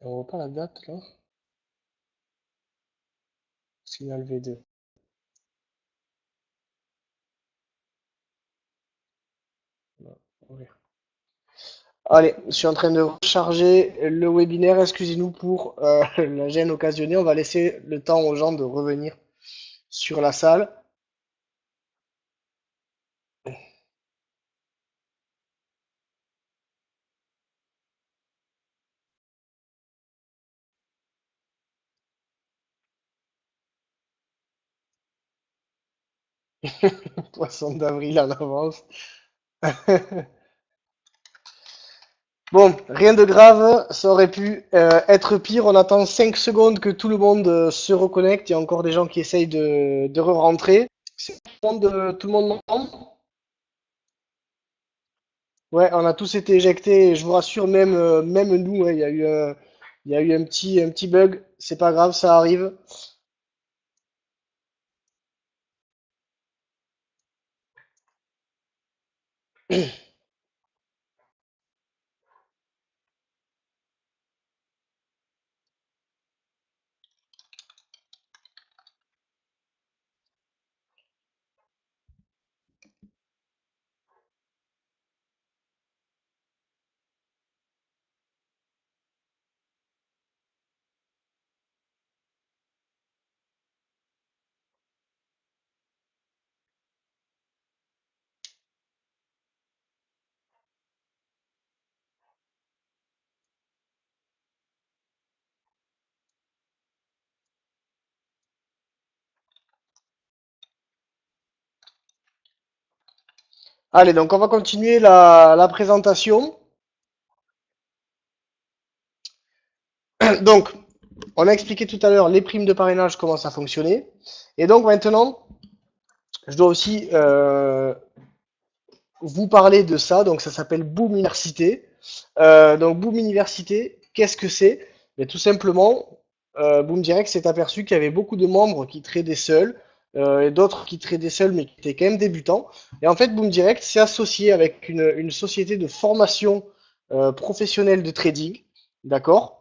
On voit pas la date là. Signal V2. Non, ouais. Allez, je suis en train de recharger le webinaire. Excusez-nous pour la gêne occasionnée. On va laisser le temps aux gens de revenir sur la salle. 60 d'avril en avance. Bon, rien de grave, ça aurait pu être pire. On attend 5 secondes que tout le monde se reconnecte. Il y a encore des gens qui essayent de re-rentrer. Tout le monde m'entend? Ouais, on a tous été éjectés. Je vous rassure, même nous, ouais, il y a eu un petit bug. C'est pas grave, ça arrive. Allez, donc on va continuer la présentation. Donc, on a expliqué tout à l'heure les primes de parrainage, comment ça fonctionnait. Et donc maintenant, je dois aussi vous parler de ça. Donc ça s'appelle Boom Université. Donc Boom Université, qu'est-ce que c'est? Mais tout simplement, Boom Direct s'est aperçu qu'il y avait beaucoup de membres qui tradaient seuls et d'autres qui tradaient seuls mais qui étaient quand même débutants. Et en fait, Boom Direct s'est associé avec une société de formation professionnelle de trading. D'accord?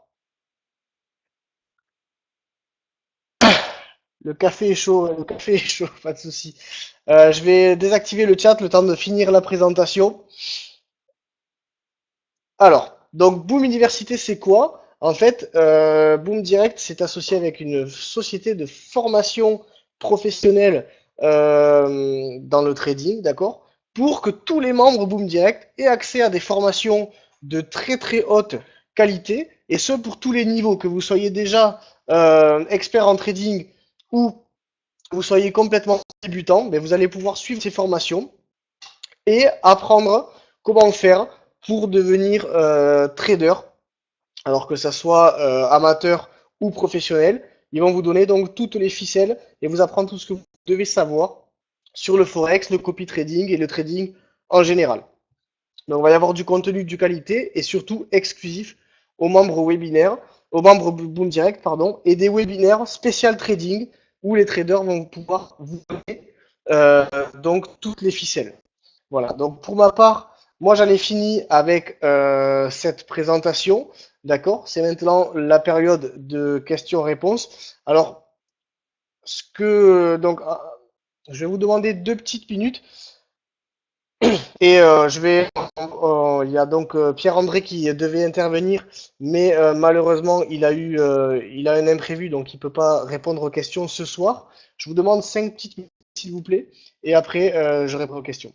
Le café est chaud, pas de souci. Je vais désactiver le chat le temps de finir la présentation. Alors, donc Boom Université, c'est quoi? En fait, Boom Direct s'est associé avec une société de formation professionnelle dans le trading, d'accord? Pour que tous les membres Boom Direct aient accès à des formations de très très haute qualité, et ce pour tous les niveaux, que vous soyez déjà expert en trading ou vous soyez complètement débutant, mais vous allez pouvoir suivre ces formations et apprendre comment faire pour devenir trader, alors que ça soit amateur ou professionnel. Ils vont vous donner donc toutes les ficelles et vous apprendre tout ce que vous devez savoir sur le forex, le copy trading et le trading en général. Donc, il va y avoir du contenu de qualité et surtout exclusif aux membres webinaires, aux membres Boom Direct, pardon, et des webinaires spécial trading où les traders vont pouvoir vous donner donc toutes les ficelles. Voilà, donc pour ma part, moi j'en ai fini avec cette présentation, d'accord? C'est maintenant la période de questions-réponses. Alors, je vais vous demander 2 petites minutes et il y a donc Pierre-André qui devait intervenir, mais malheureusement il a un imprévu, donc il peut pas répondre aux questions ce soir. Je vous demande 5 petites minutes s'il vous plaît, et après je réponds aux questions.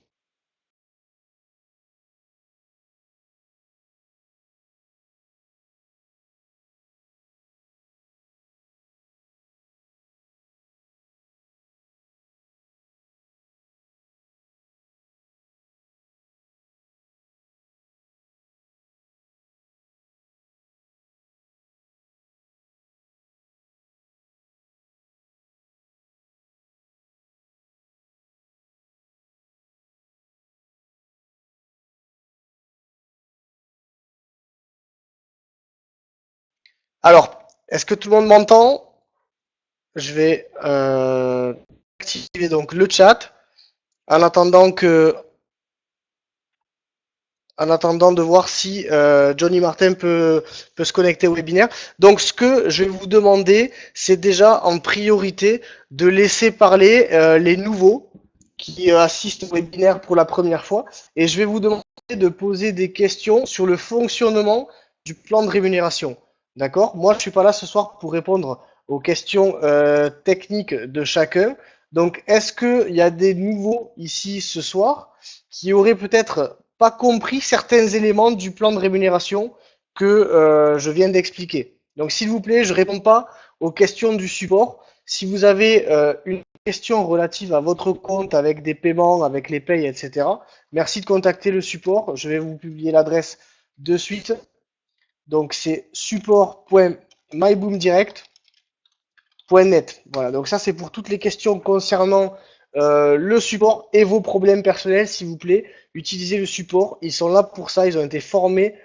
Alors, est-ce que tout le monde m'entend? Je vais activer donc le chat en attendant en attendant de voir si Johnny Martin peut se connecter au webinaire. Donc, ce que je vais vous demander, c'est déjà en priorité de laisser parler les nouveaux qui assistent au webinaire pour la première fois. Et je vais vous demander de poser des questions sur le fonctionnement du plan de rémunération. D'accord? Moi, je suis pas là ce soir pour répondre aux questions techniques de chacun. Donc, est-ce qu'il y a des nouveaux ici ce soir qui auraient peut-être pas compris certains éléments du plan de rémunération que je viens d'expliquer? Donc, s'il vous plaît, je réponds pas aux questions du support. Si vous avez une question relative à votre compte avec des paiements, avec les payes, etc., merci de contacter le support. Je vais vous publier l'adresse de suite. Donc, c'est support.myboomdirect.net. Voilà, donc ça, c'est pour toutes les questions concernant le support et vos problèmes personnels, s'il vous plaît. Utilisez le support. Ils sont là pour ça. Ils ont été formés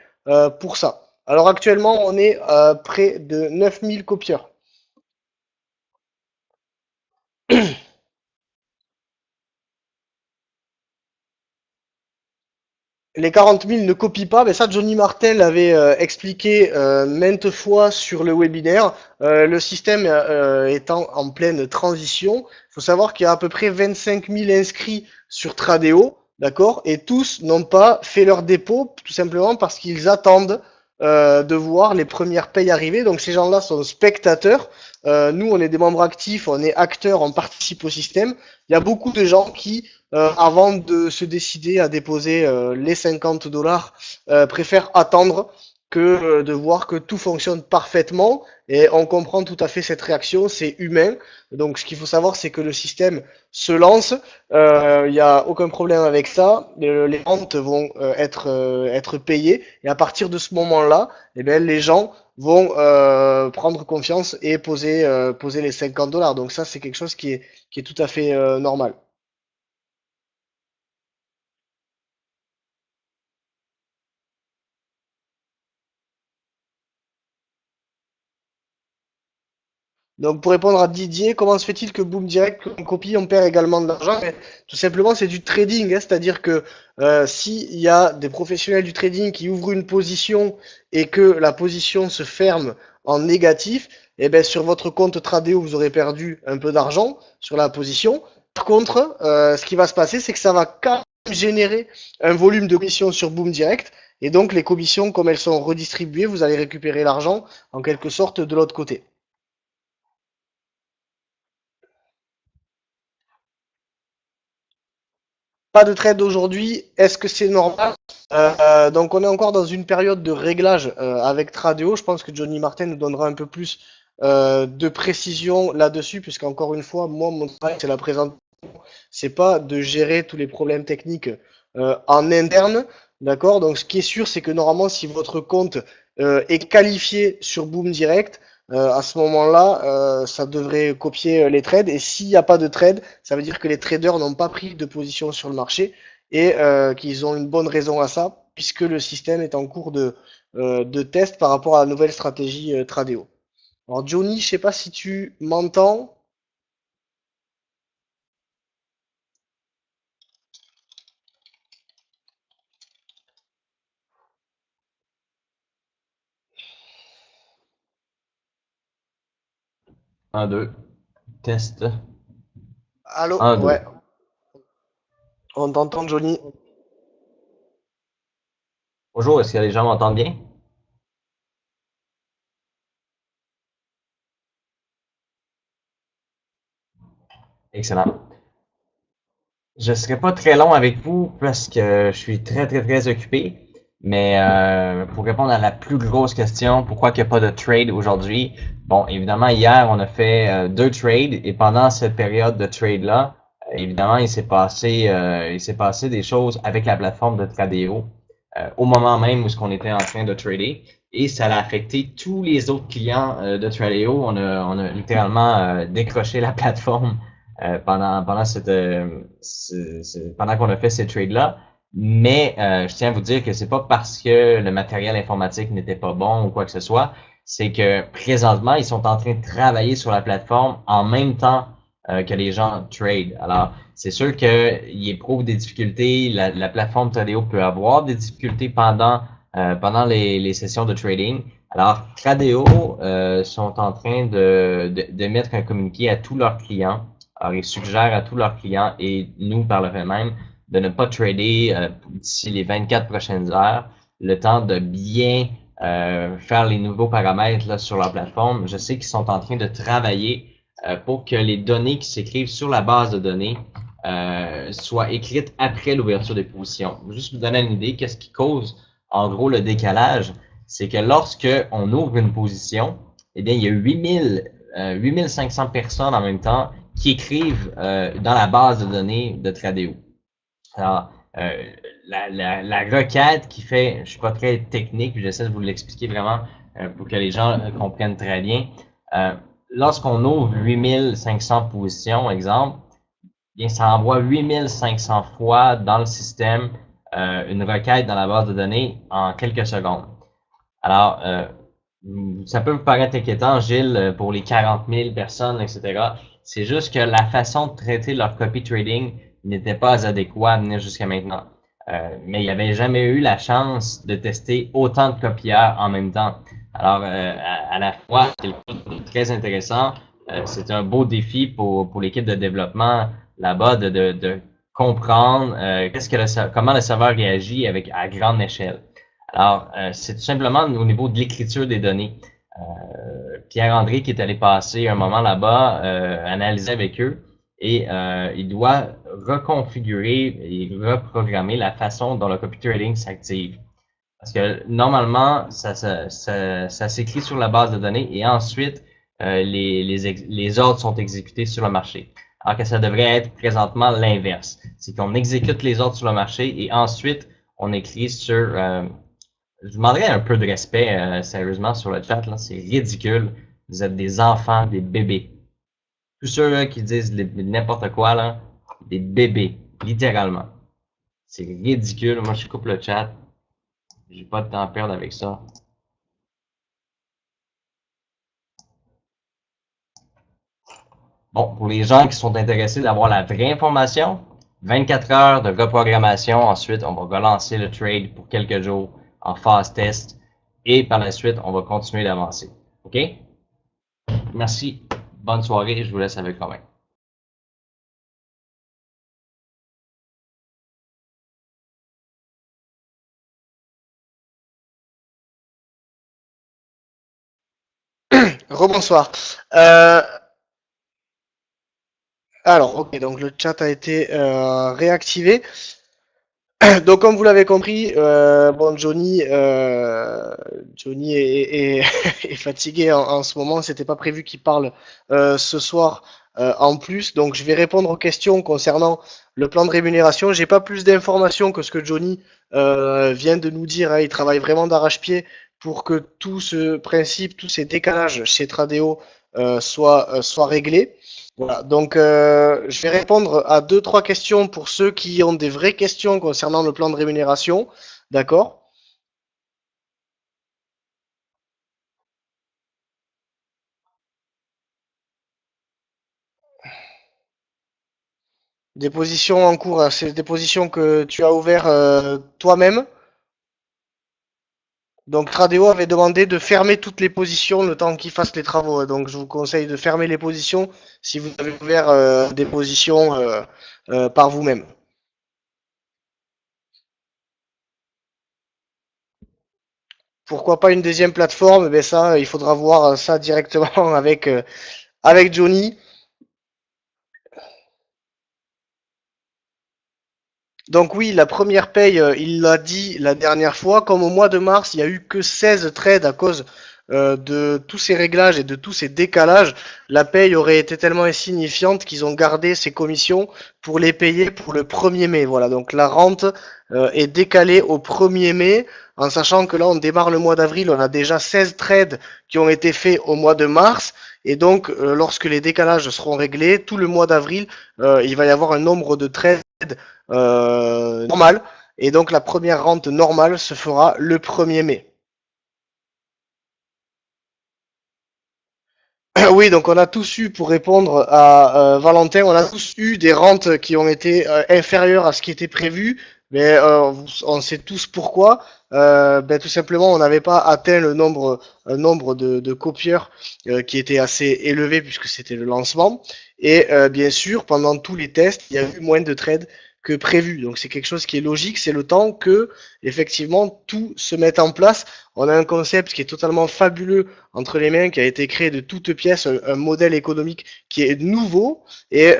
pour ça. Alors, actuellement, on est près de 9000 copieurs. Les 40 000 ne copient pas, mais ça, Johnny Martel l'avait expliqué maintes fois sur le webinaire. Le système étant en pleine transition, il faut savoir qu'il y a à peu près 25 000 inscrits sur Tradeo, d'accord? Et tous n'ont pas fait leur dépôt, tout simplement parce qu'ils attendent de voir les premières payes arriver. Donc ces gens-là sont spectateurs. Nous, on est des membres actifs, on est acteurs, on participe au système. Il y a beaucoup de gens qui avant de se décider à déposer les 50 $, préfèrent attendre que de voir que tout fonctionne parfaitement et on comprend tout à fait cette réaction, c'est humain. Donc ce qu'il faut savoir, c'est que le système se lance, il n'y a aucun problème avec ça, les ventes vont être payées et à partir de ce moment-là, eh bien, les gens vont prendre confiance et poser les 50 dollars. Donc ça, c'est quelque chose qui est tout à fait normal. Donc pour répondre à Didier, comment se fait-il que Boom Direct, on copie, on perd également de l'argent? Mais tout simplement, c'est du trading, hein, c'est-à-dire que s'il y a des professionnels du trading qui ouvrent une position et que la position se ferme en négatif, eh ben sur votre compte Tradeo, vous aurez perdu un peu d'argent sur la position. Par contre, ce qui va se passer, c'est que ça va quand même générer un volume de commissions sur Boom Direct. Et donc les commissions, comme elles sont redistribuées, vous allez récupérer l'argent en quelque sorte de l'autre côté. Pas de trade aujourd'hui. Est-ce que c'est normal? Donc on est encore dans une période de réglage avec Tradeo. Je pense que Johnny Martin nous donnera un peu plus de précision là-dessus, puisqu'encore une fois, moi, mon travail, c'est la présentation, c'est pas de gérer tous les problèmes techniques en interne. D'accord? Donc ce qui est sûr, c'est que normalement, si votre compte est qualifié sur Boom Direct, à ce moment-là, ça devrait copier les trades. Et s'il n'y a pas de trade, ça veut dire que les traders n'ont pas pris de position sur le marché et qu'ils ont une bonne raison à ça, puisque le système est en cours de test par rapport à la nouvelle stratégie Tradeo. Alors Johnny, je sais pas si tu m'entends. 1, 2. Test. Allô? 1, 2. Ouais, on t'entend Johnny. Bonjour, est-ce que les gens m'entendent bien? Excellent. Je ne serai pas très long avec vous parce que je suis très, très, très occupé. Mais pour répondre à la plus grosse question, pourquoi il n'y a pas de trade aujourd'hui? Bon, évidemment, hier, on a fait 2 trades et pendant cette période de trade-là, évidemment, il s'est passé des choses avec la plateforme de Tradeo au moment même où ce qu'on était en train de trader et ça a affecté tous les autres clients de Tradeo. On a littéralement décroché la plateforme pendant qu'on a fait ces trades-là. Mais je tiens à vous dire que c'est pas parce que le matériel informatique n'était pas bon ou quoi que ce soit, c'est que présentement, ils sont en train de travailler sur la plateforme en même temps que les gens trade. Alors, c'est sûr qu'ils éprouvent des difficultés. La plateforme Tradeo peut avoir des difficultés pendant les sessions de trading. Alors, Tradeo sont en train de mettre un communiqué à tous leurs clients. Alors, ils suggèrent à tous leurs clients et nous par le fait même de ne pas trader d'ici les 24 prochaines heures, le temps de bien faire les nouveaux paramètres là, sur la plateforme. Je sais qu'ils sont en train de travailler pour que les données qui s'écrivent sur la base de données soient écrites après l'ouverture des positions. Juste vous donner une idée, qu'est-ce qui cause en gros le décalage, c'est que lorsque on ouvre une position, eh bien il y a 8500 personnes en même temps qui écrivent dans la base de données de Tradeo. Alors, la requête qui fait, je suis pas très technique, j'essaie de vous l'expliquer vraiment pour que les gens comprennent très bien. Euh, Lorsqu'on ouvre 8500 positions, exemple, bien, ça envoie 8500 fois dans le système une requête dans la base de données en quelques secondes. Alors, ça peut vous paraître inquiétant, Gilles, pour les 40 000 personnes, etc. C'est juste que la façon de traiter leur copy trading n'était pas adéquate jusqu'à maintenant. Mais il n'y avait jamais eu la chance de tester autant de copieurs en même temps. Alors, à la fois, c'est très intéressant. C'est un beau défi pour l'équipe de développement là-bas de comprendre comment le serveur réagit à grande échelle. Alors, c'est tout simplement au niveau de l'écriture des données. Pierre-André qui est allé passer un moment là-bas, analyser avec eux et il doit reconfigurer et reprogrammer la façon dont le copy trading s'active. Parce que normalement, ça s'écrit sur la base de données et ensuite, les ordres sont exécutés sur le marché. Alors que ça devrait être présentement l'inverse. C'est qu'on exécute les ordres sur le marché et ensuite, on écrit sur... je demanderais un peu de respect, sérieusement, sur le chat, là. C'est ridicule. Vous êtes des enfants, des bébés. Tous ceux là, qui disent n'importe quoi, là, des bébés, littéralement. C'est ridicule. Moi, je coupe le chat. J'ai pas de temps à perdre avec ça. Bon, pour les gens qui sont intéressés d'avoir la vraie information, 24 heures de reprogrammation. Ensuite, on va relancer le trade pour quelques jours en phase test. Et par la suite, on va continuer d'avancer. OK? Merci. Bonne soirée. Je vous laisse avec Romain. Rebonsoir. Euh, alors, ok, donc le chat a été réactivé. Donc, comme vous l'avez compris, bon, Johnny est fatigué en ce moment. C'était pas prévu qu'il parle ce soir en plus. Donc, je vais répondre aux questions concernant le plan de rémunération. J'ai pas plus d'informations que ce que Johnny vient de nous dire, hein. Il travaille vraiment d'arrache-pied pour que tout ce principe, tous ces décalages chez Tradeo soient réglés. Voilà, donc je vais répondre à deux, trois questions pour ceux qui ont des vraies questions concernant le plan de rémunération. D'accord? Des positions en cours, hein, c'est des positions que tu as ouvertes toi-même. Donc Tradeo avait demandé de fermer toutes les positions le temps qu'ils fassent les travaux. Donc je vous conseille de fermer les positions si vous avez ouvert des positions par vous-même. Pourquoi pas une deuxième plateforme? Eh ben ça, il faudra voir ça directement avec Johnny. Donc oui, la première paye, il l'a dit la dernière fois, comme au mois de mars, il y a eu que 16 trades à cause de tous ces réglages et de tous ces décalages, la paye aurait été tellement insignifiante qu'ils ont gardé ces commissions pour les payer pour le 1er mai. Voilà, donc la rente est décalée au 1er mai, en sachant que là on démarre le mois d'avril, on a déjà 16 trades qui ont été faits au mois de mars, et donc lorsque les décalages seront réglés, tout le mois d'avril, il va y avoir un nombre de trades normal. Et donc la première rente normale se fera le 1er mai. Oui, donc on a tous eu, pour répondre à Valentin, on a tous eu des rentes qui ont été inférieures à ce qui était prévu, mais on sait tous pourquoi. Ben, tout simplement, on n'avait pas atteint le nombre, un nombre de copieurs qui était assez élevé puisque c'était le lancement. Et bien sûr, pendant tous les tests, il y a eu moins de trades que prévu. Donc c'est quelque chose qui est logique, c'est le temps que effectivement tout se mette en place. On a un concept qui est totalement fabuleux entre les mains, qui a été créé de toutes pièces, un modèle économique qui est nouveau, et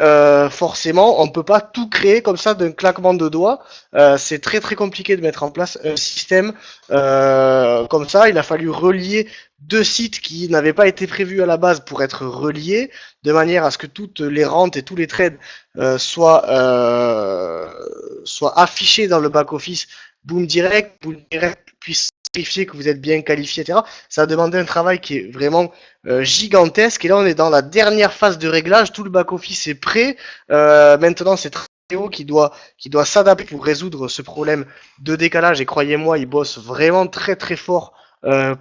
forcément, on peut pas tout créer comme ça d'un claquement de doigts. C'est très très compliqué de mettre en place un système comme ça. Il a fallu relier deux sites qui n'avaient pas été prévus à la base pour être reliés, de manière à ce que toutes les rentes et tous les trades soient affichés dans le back-office Boom Direct puisse vérifier que vous êtes bien qualifié, etc. Ça a demandé un travail qui est vraiment gigantesque. Et là, on est dans la dernière phase de réglage. Tout le back-office est prêt. Maintenant, c'est Théo qui doit s'adapter pour résoudre ce problème de décalage. Et croyez-moi, il bosse vraiment très très fort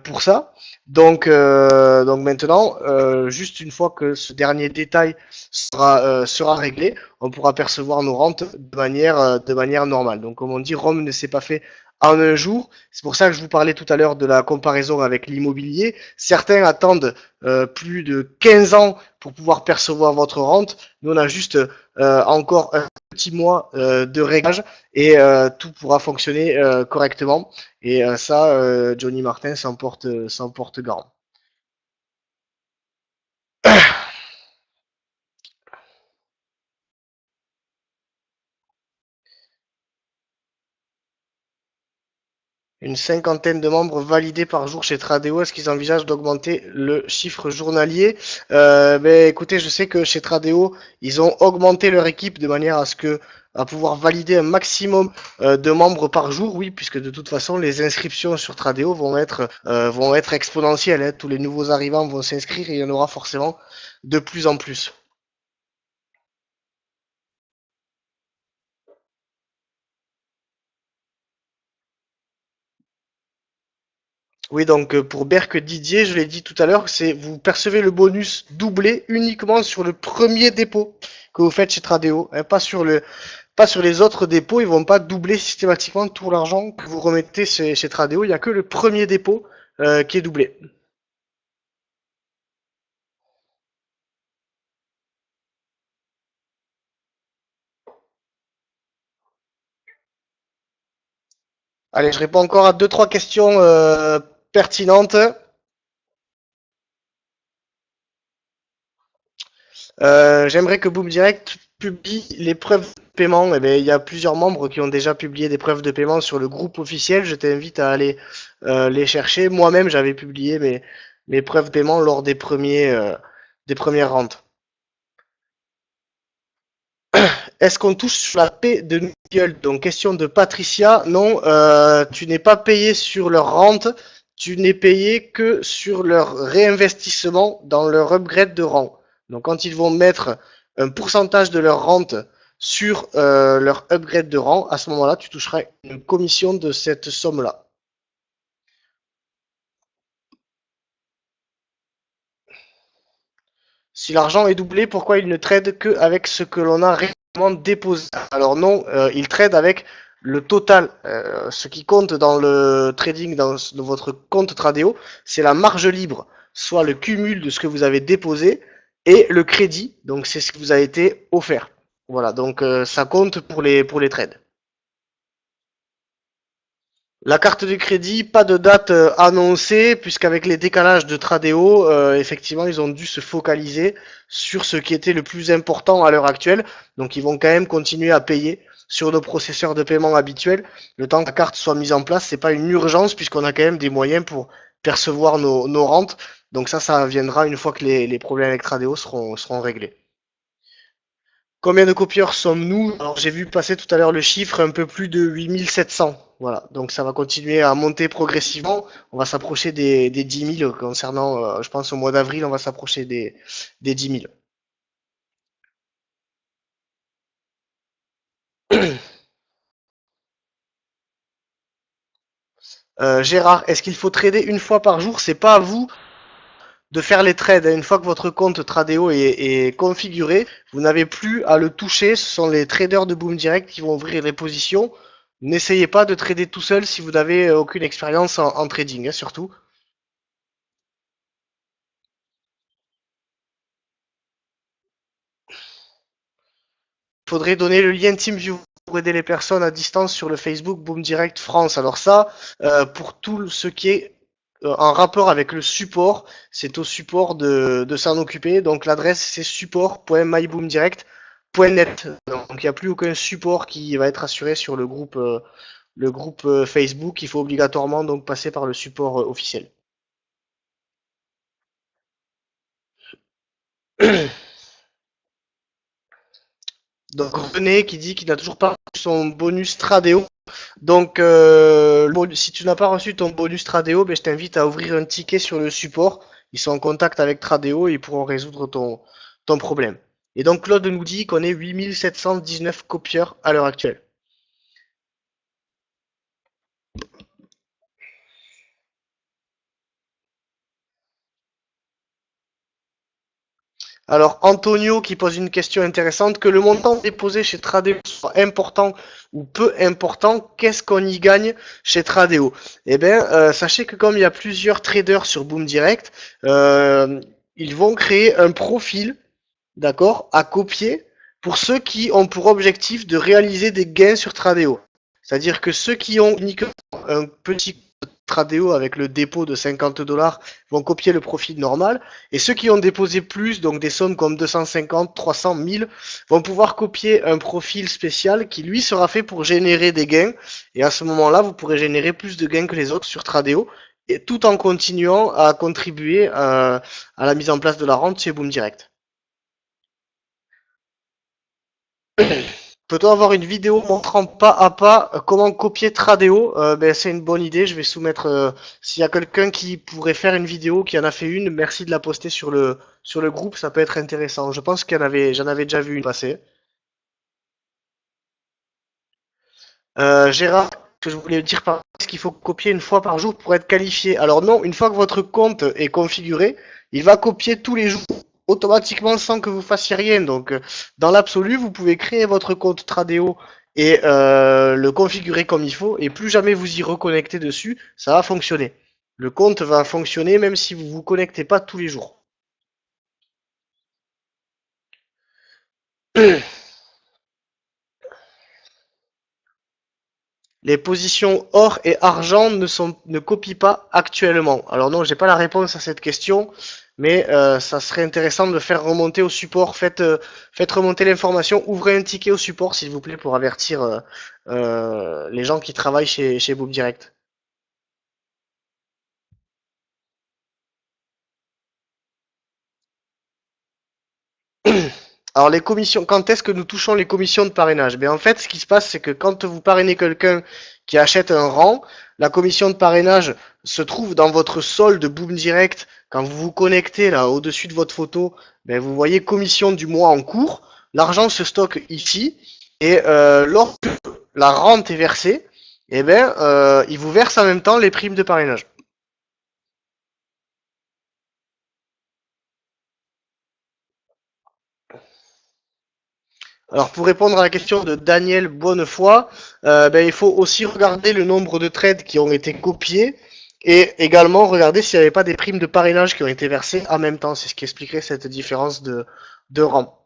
pour ça. Donc maintenant, juste une fois que ce dernier détail sera réglé, on pourra percevoir nos rentes de manière normale. Donc comme on dit, Rome ne s'est pas fait en un jour. C'est pour ça que je vous parlais tout à l'heure de la comparaison avec l'immobilier. Certains attendent plus de 15 ans pour pouvoir percevoir votre rente. Nous, on a juste encore un petit mois de réglage et tout pourra fonctionner correctement. Et ça, Johnny Martin s'en porte garant. une cinquantaine de membres validés par jour chez Tradeo. Est-ce qu'ils envisagent d'augmenter le chiffre journalier? Ben, écoutez, je sais que chez Tradeo, ils ont augmenté leur équipe de manière à pouvoir valider un maximum de membres par jour, oui, puisque de toute façon, les inscriptions sur Tradeo vont être exponentielles, hein. Tous les nouveaux arrivants vont s'inscrire et il y en aura forcément de plus en plus. Oui, donc pour Berk Didier, je l'ai dit tout à l'heure, c'est vous percevez le bonus doublé uniquement sur le premier dépôt que vous faites chez Tradeo, hein, pas sur les autres dépôts, ils vont pas doubler systématiquement tout l'argent que vous remettez chez Tradeo, il y a que le premier dépôt qui est doublé. Allez, je réponds encore à deux trois questions pertinentes. J'aimerais que Boom Direct publie les preuves de paiement. Eh bien, il y a plusieurs membres qui ont déjà publié des preuves de paiement sur le groupe officiel. Je t'invite à aller les chercher. Moi-même, j'avais publié mes preuves de paiement lors des premières rentes. Est-ce qu'on touche sur la paie de Google? Donc, question de Patricia. Non, tu n'es pas payé sur leur rente. Tu n'es payé que sur leur réinvestissement dans leur upgrade de rang. Donc, quand ils vont mettre un pourcentage de leur rente sur leur upgrade de rang, à ce moment-là, tu toucheras une commission de cette somme-là. Si l'argent est doublé, pourquoi il ne trade qu'avec ce que l'on a réellement déposé? Alors non, il trade avec le total. Ce qui compte dans le trading, dans votre compte Tradeo, c'est la marge libre, soit le cumul de ce que vous avez déposé et le crédit, donc c'est ce qui vous a été offert. Voilà, donc ça compte pour les trades. La carte de crédit, pas de date annoncée, puisqu'avec les décalages de Tradeo, effectivement, ils ont dû se focaliser sur ce qui était le plus important à l'heure actuelle. Donc, ils vont quand même continuer à payer sur nos processeurs de paiement habituels. Le temps que la carte soit mise en place, c'est pas une urgence, puisqu'on a quand même des moyens pour percevoir nos rentes. Donc ça viendra une fois que les problèmes avec Tradeo seront réglés. Combien de copieurs sommes-nous? Alors j'ai vu passer tout à l'heure le chiffre, un peu plus de 8700. Voilà, donc ça va continuer à monter progressivement. On va s'approcher des 10 000 concernant, je pense au mois d'avril, on va s'approcher des 10 000. Gérard, est-ce qu'il faut trader une fois par jour? C'est pas à vous de faire les trades. Une fois que votre compte Tradeo est configuré, vous n'avez plus à le toucher. Ce sont les traders de Boom Direct qui vont ouvrir les positions. N'essayez pas de trader tout seul si vous n'avez aucune expérience en trading, hein, surtout. Il faudrait donner le lien TeamViewer pour aider les personnes à distance sur le Facebook Boom Direct France. Alors ça, pour tout ce qui est en rapport avec le support, c'est au support de s'en occuper. Donc l'adresse c'est support.myboomdirect.net. Donc il n'y a plus aucun support qui va être assuré sur le groupe Facebook. Il faut obligatoirement donc passer par le support officiel. Donc René qui dit qu'il n'a toujours pas reçu son bonus Tradeo. Donc si tu n'as pas reçu ton bonus Tradeo, ben, je t'invite à ouvrir un ticket sur le support. Ils sont en contact avec Tradeo et ils pourront résoudre ton problème. Et donc Claude nous dit qu'on est 8719 copieurs à l'heure actuelle. Alors Antonio qui pose une question intéressante, que le montant déposé chez Tradeo soit important ou peu important, qu'est-ce qu'on y gagne chez Tradeo? Eh bien, sachez que comme il y a plusieurs traders sur Boom Direct, ils vont créer un profil, d'accord, à copier pour ceux qui ont pour objectif de réaliser des gains sur Tradeo. C'est-à-dire que ceux qui ont uniquement un petit Tradeo avec le dépôt de 50 dollars vont copier le profil normal. Et ceux qui ont déposé plus, donc des sommes comme 250, 300, 1000, vont pouvoir copier un profil spécial qui lui sera fait pour générer des gains. Et à ce moment-là, vous pourrez générer plus de gains que les autres sur Tradeo, et tout en continuant à contribuer à la mise en place de la rente chez Boom Direct. Peut-on avoir une vidéo montrant pas à pas comment copier Tradeo? Ben, c'est une bonne idée. Je vais soumettre. S'il y a quelqu'un qui pourrait faire une vidéo, qui en a fait une, merci de la poster sur le groupe. Ça peut être intéressant. Je pense j'en avais déjà vu une passer. Gérard, que je voulais dire par est-ce qu'il faut copier une fois par jour pour être qualifié? Alors non, une fois que votre compte est configuré, il va copier tous les jours automatiquement sans que vous fassiez rien. Donc dans l'absolu, vous pouvez créer votre compte Tradeo et le configurer comme il faut, et plus jamais vous y reconnectez dessus, ça va fonctionner. Le compte va fonctionner même si vous vous connectez pas tous les jours. Les positions or et argent ne copient pas actuellement. Alors non, j'ai pas la réponse à cette question, mais ça serait intéressant de le faire remonter au support. Faites remonter l'information, ouvrez un ticket au support s'il vous plaît pour avertir les gens qui travaillent chez Boom Direct. Alors les commissions, quand est-ce que nous touchons les commissions de parrainage? Ben en fait, ce qui se passe, c'est que quand vous parrainez quelqu'un qui achète un rang, la commission de parrainage se trouve dans votre solde Boom Direct. Quand vous vous connectez là au-dessus de votre photo, ben vous voyez commission du mois en cours. L'argent se stocke ici et lorsque la rente est versée, eh ben il vous verse en même temps les primes de parrainage. Alors pour répondre à la question de Daniel Bonnefoy, ben, il faut aussi regarder le nombre de trades qui ont été copiés et également regarder s'il n'y avait pas des primes de parrainage qui ont été versées en même temps. C'est ce qui expliquerait cette différence de rang.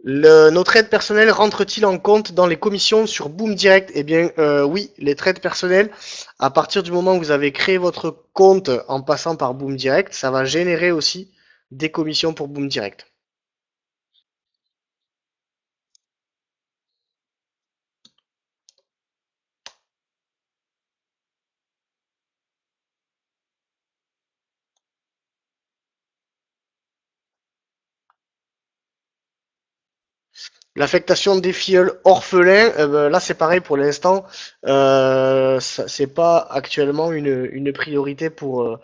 Nos trades personnels rentrent-ils en compte dans les commissions sur Boom Direct? Eh bien oui, les trades personnels, à partir du moment où vous avez créé votre compte en passant par Boom Direct, ça va générer aussi des commissions pour Boom Direct. L'affectation des filleuls orphelins, ben, là c'est pareil pour l'instant, c'est pas actuellement une priorité pour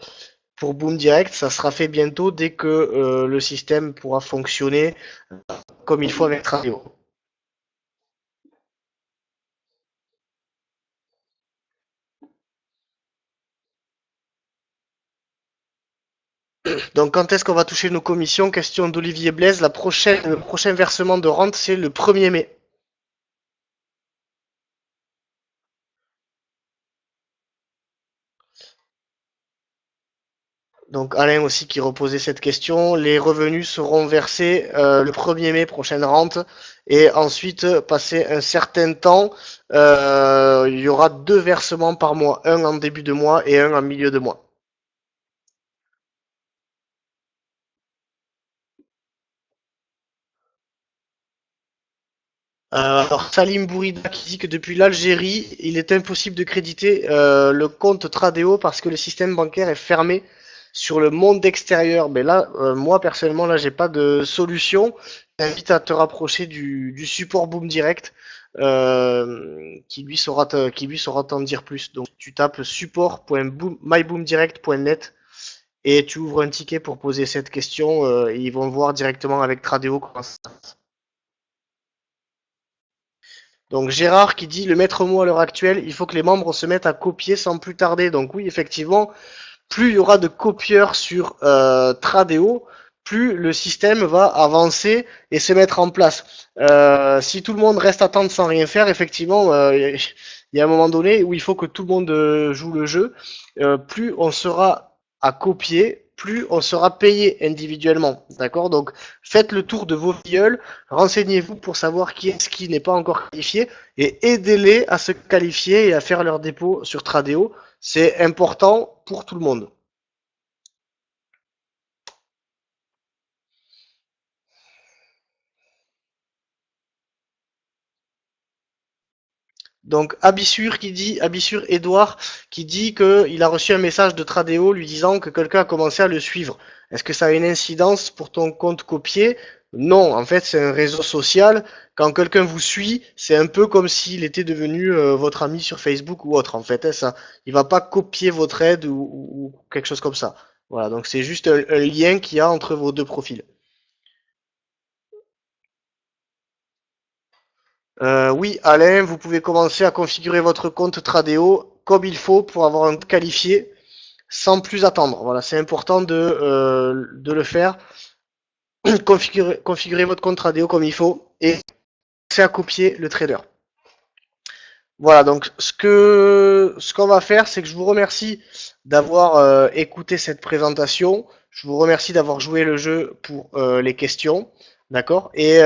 Boom Direct, ça sera fait bientôt dès que le système pourra fonctionner comme il faut avec Tradio. Donc quand est-ce qu'on va toucher nos commissions? Question d'Olivier Blaise, le prochain versement de rente c'est le 1er mai. Donc Alain aussi qui reposait cette question. Les revenus seront versés le 1er mai, prochaine rente. Et ensuite, passé un certain temps, il y aura deux versements par mois. Un en début de mois et un en milieu de mois. Alors Salim Bourida qui dit que depuis l'Algérie, il est impossible de créditer le compte Tradeo parce que le système bancaire est fermé sur le monde extérieur. Mais là, moi personnellement, là, j'ai pas de solution. Je t'invite à te rapprocher du support Boom Direct qui lui saura t'en dire plus. Donc tu tapes support.myboomdirect.net et tu ouvres un ticket pour poser cette question et ils vont voir directement avec Tradeo comment ça. Donc Gérard qui dit le maître mot à l'heure actuelle, il faut que les membres se mettent à copier sans plus tarder. Donc oui, effectivement, plus il y aura de copieurs sur Tradeo, plus le système va avancer et se mettre en place. Si tout le monde reste à attendre sans rien faire, effectivement, il y a un moment donné où il faut que tout le monde joue le jeu. Plus on sera à copier, plus on sera payé individuellement. D'accord? Donc, faites le tour de vos filleuls, renseignez-vous pour savoir qui est-ce qui n'est pas encore qualifié et aidez-les à se qualifier et à faire leur dépôt sur Tradeo. C'est important pour tout le monde. Donc Abissur Edouard qui dit qu'il a reçu un message de Tradeo lui disant que quelqu'un a commencé à le suivre. Est-ce que ça a une incidence pour ton compte copié? Non, en fait c'est un réseau social. Quand quelqu'un vous suit, c'est un peu comme s'il était devenu votre ami sur Facebook ou autre. En fait, hein, ça, il va pas copier votre aide ou quelque chose comme ça. Voilà, donc c'est juste un lien qu'il y a entre vos deux profils. Oui, Alain, vous pouvez commencer à configurer votre compte Tradeo comme il faut pour avoir un qualifié sans plus attendre. Voilà, c'est important de le faire. Configurer votre compte Tradeo comme il faut et c'est à copier le trader. Voilà, donc ce qu'on va faire, c'est que je vous remercie d'avoir écouté cette présentation. Je vous remercie d'avoir joué le jeu pour les questions. D'accord? Et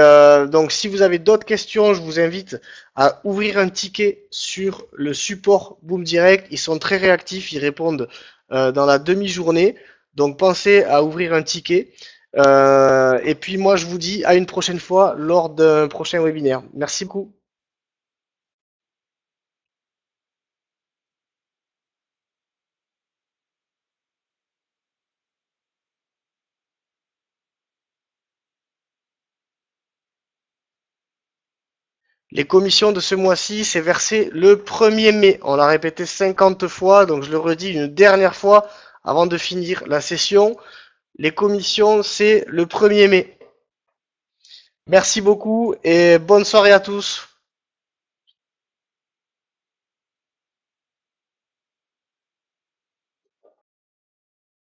donc si vous avez d'autres questions, je vous invite à ouvrir un ticket sur le support Boom Direct. Ils sont très réactifs, ils répondent dans la demi-journée. Donc pensez à ouvrir un ticket. Et puis moi je vous dis à une prochaine fois lors d'un prochain webinaire. Merci beaucoup. Les commissions de ce mois-ci, c'est versé le 1er mai. On l'a répété 50 fois, donc je le redis une dernière fois avant de finir la session. Les commissions, c'est le 1er mai. Merci beaucoup et bonne soirée à tous.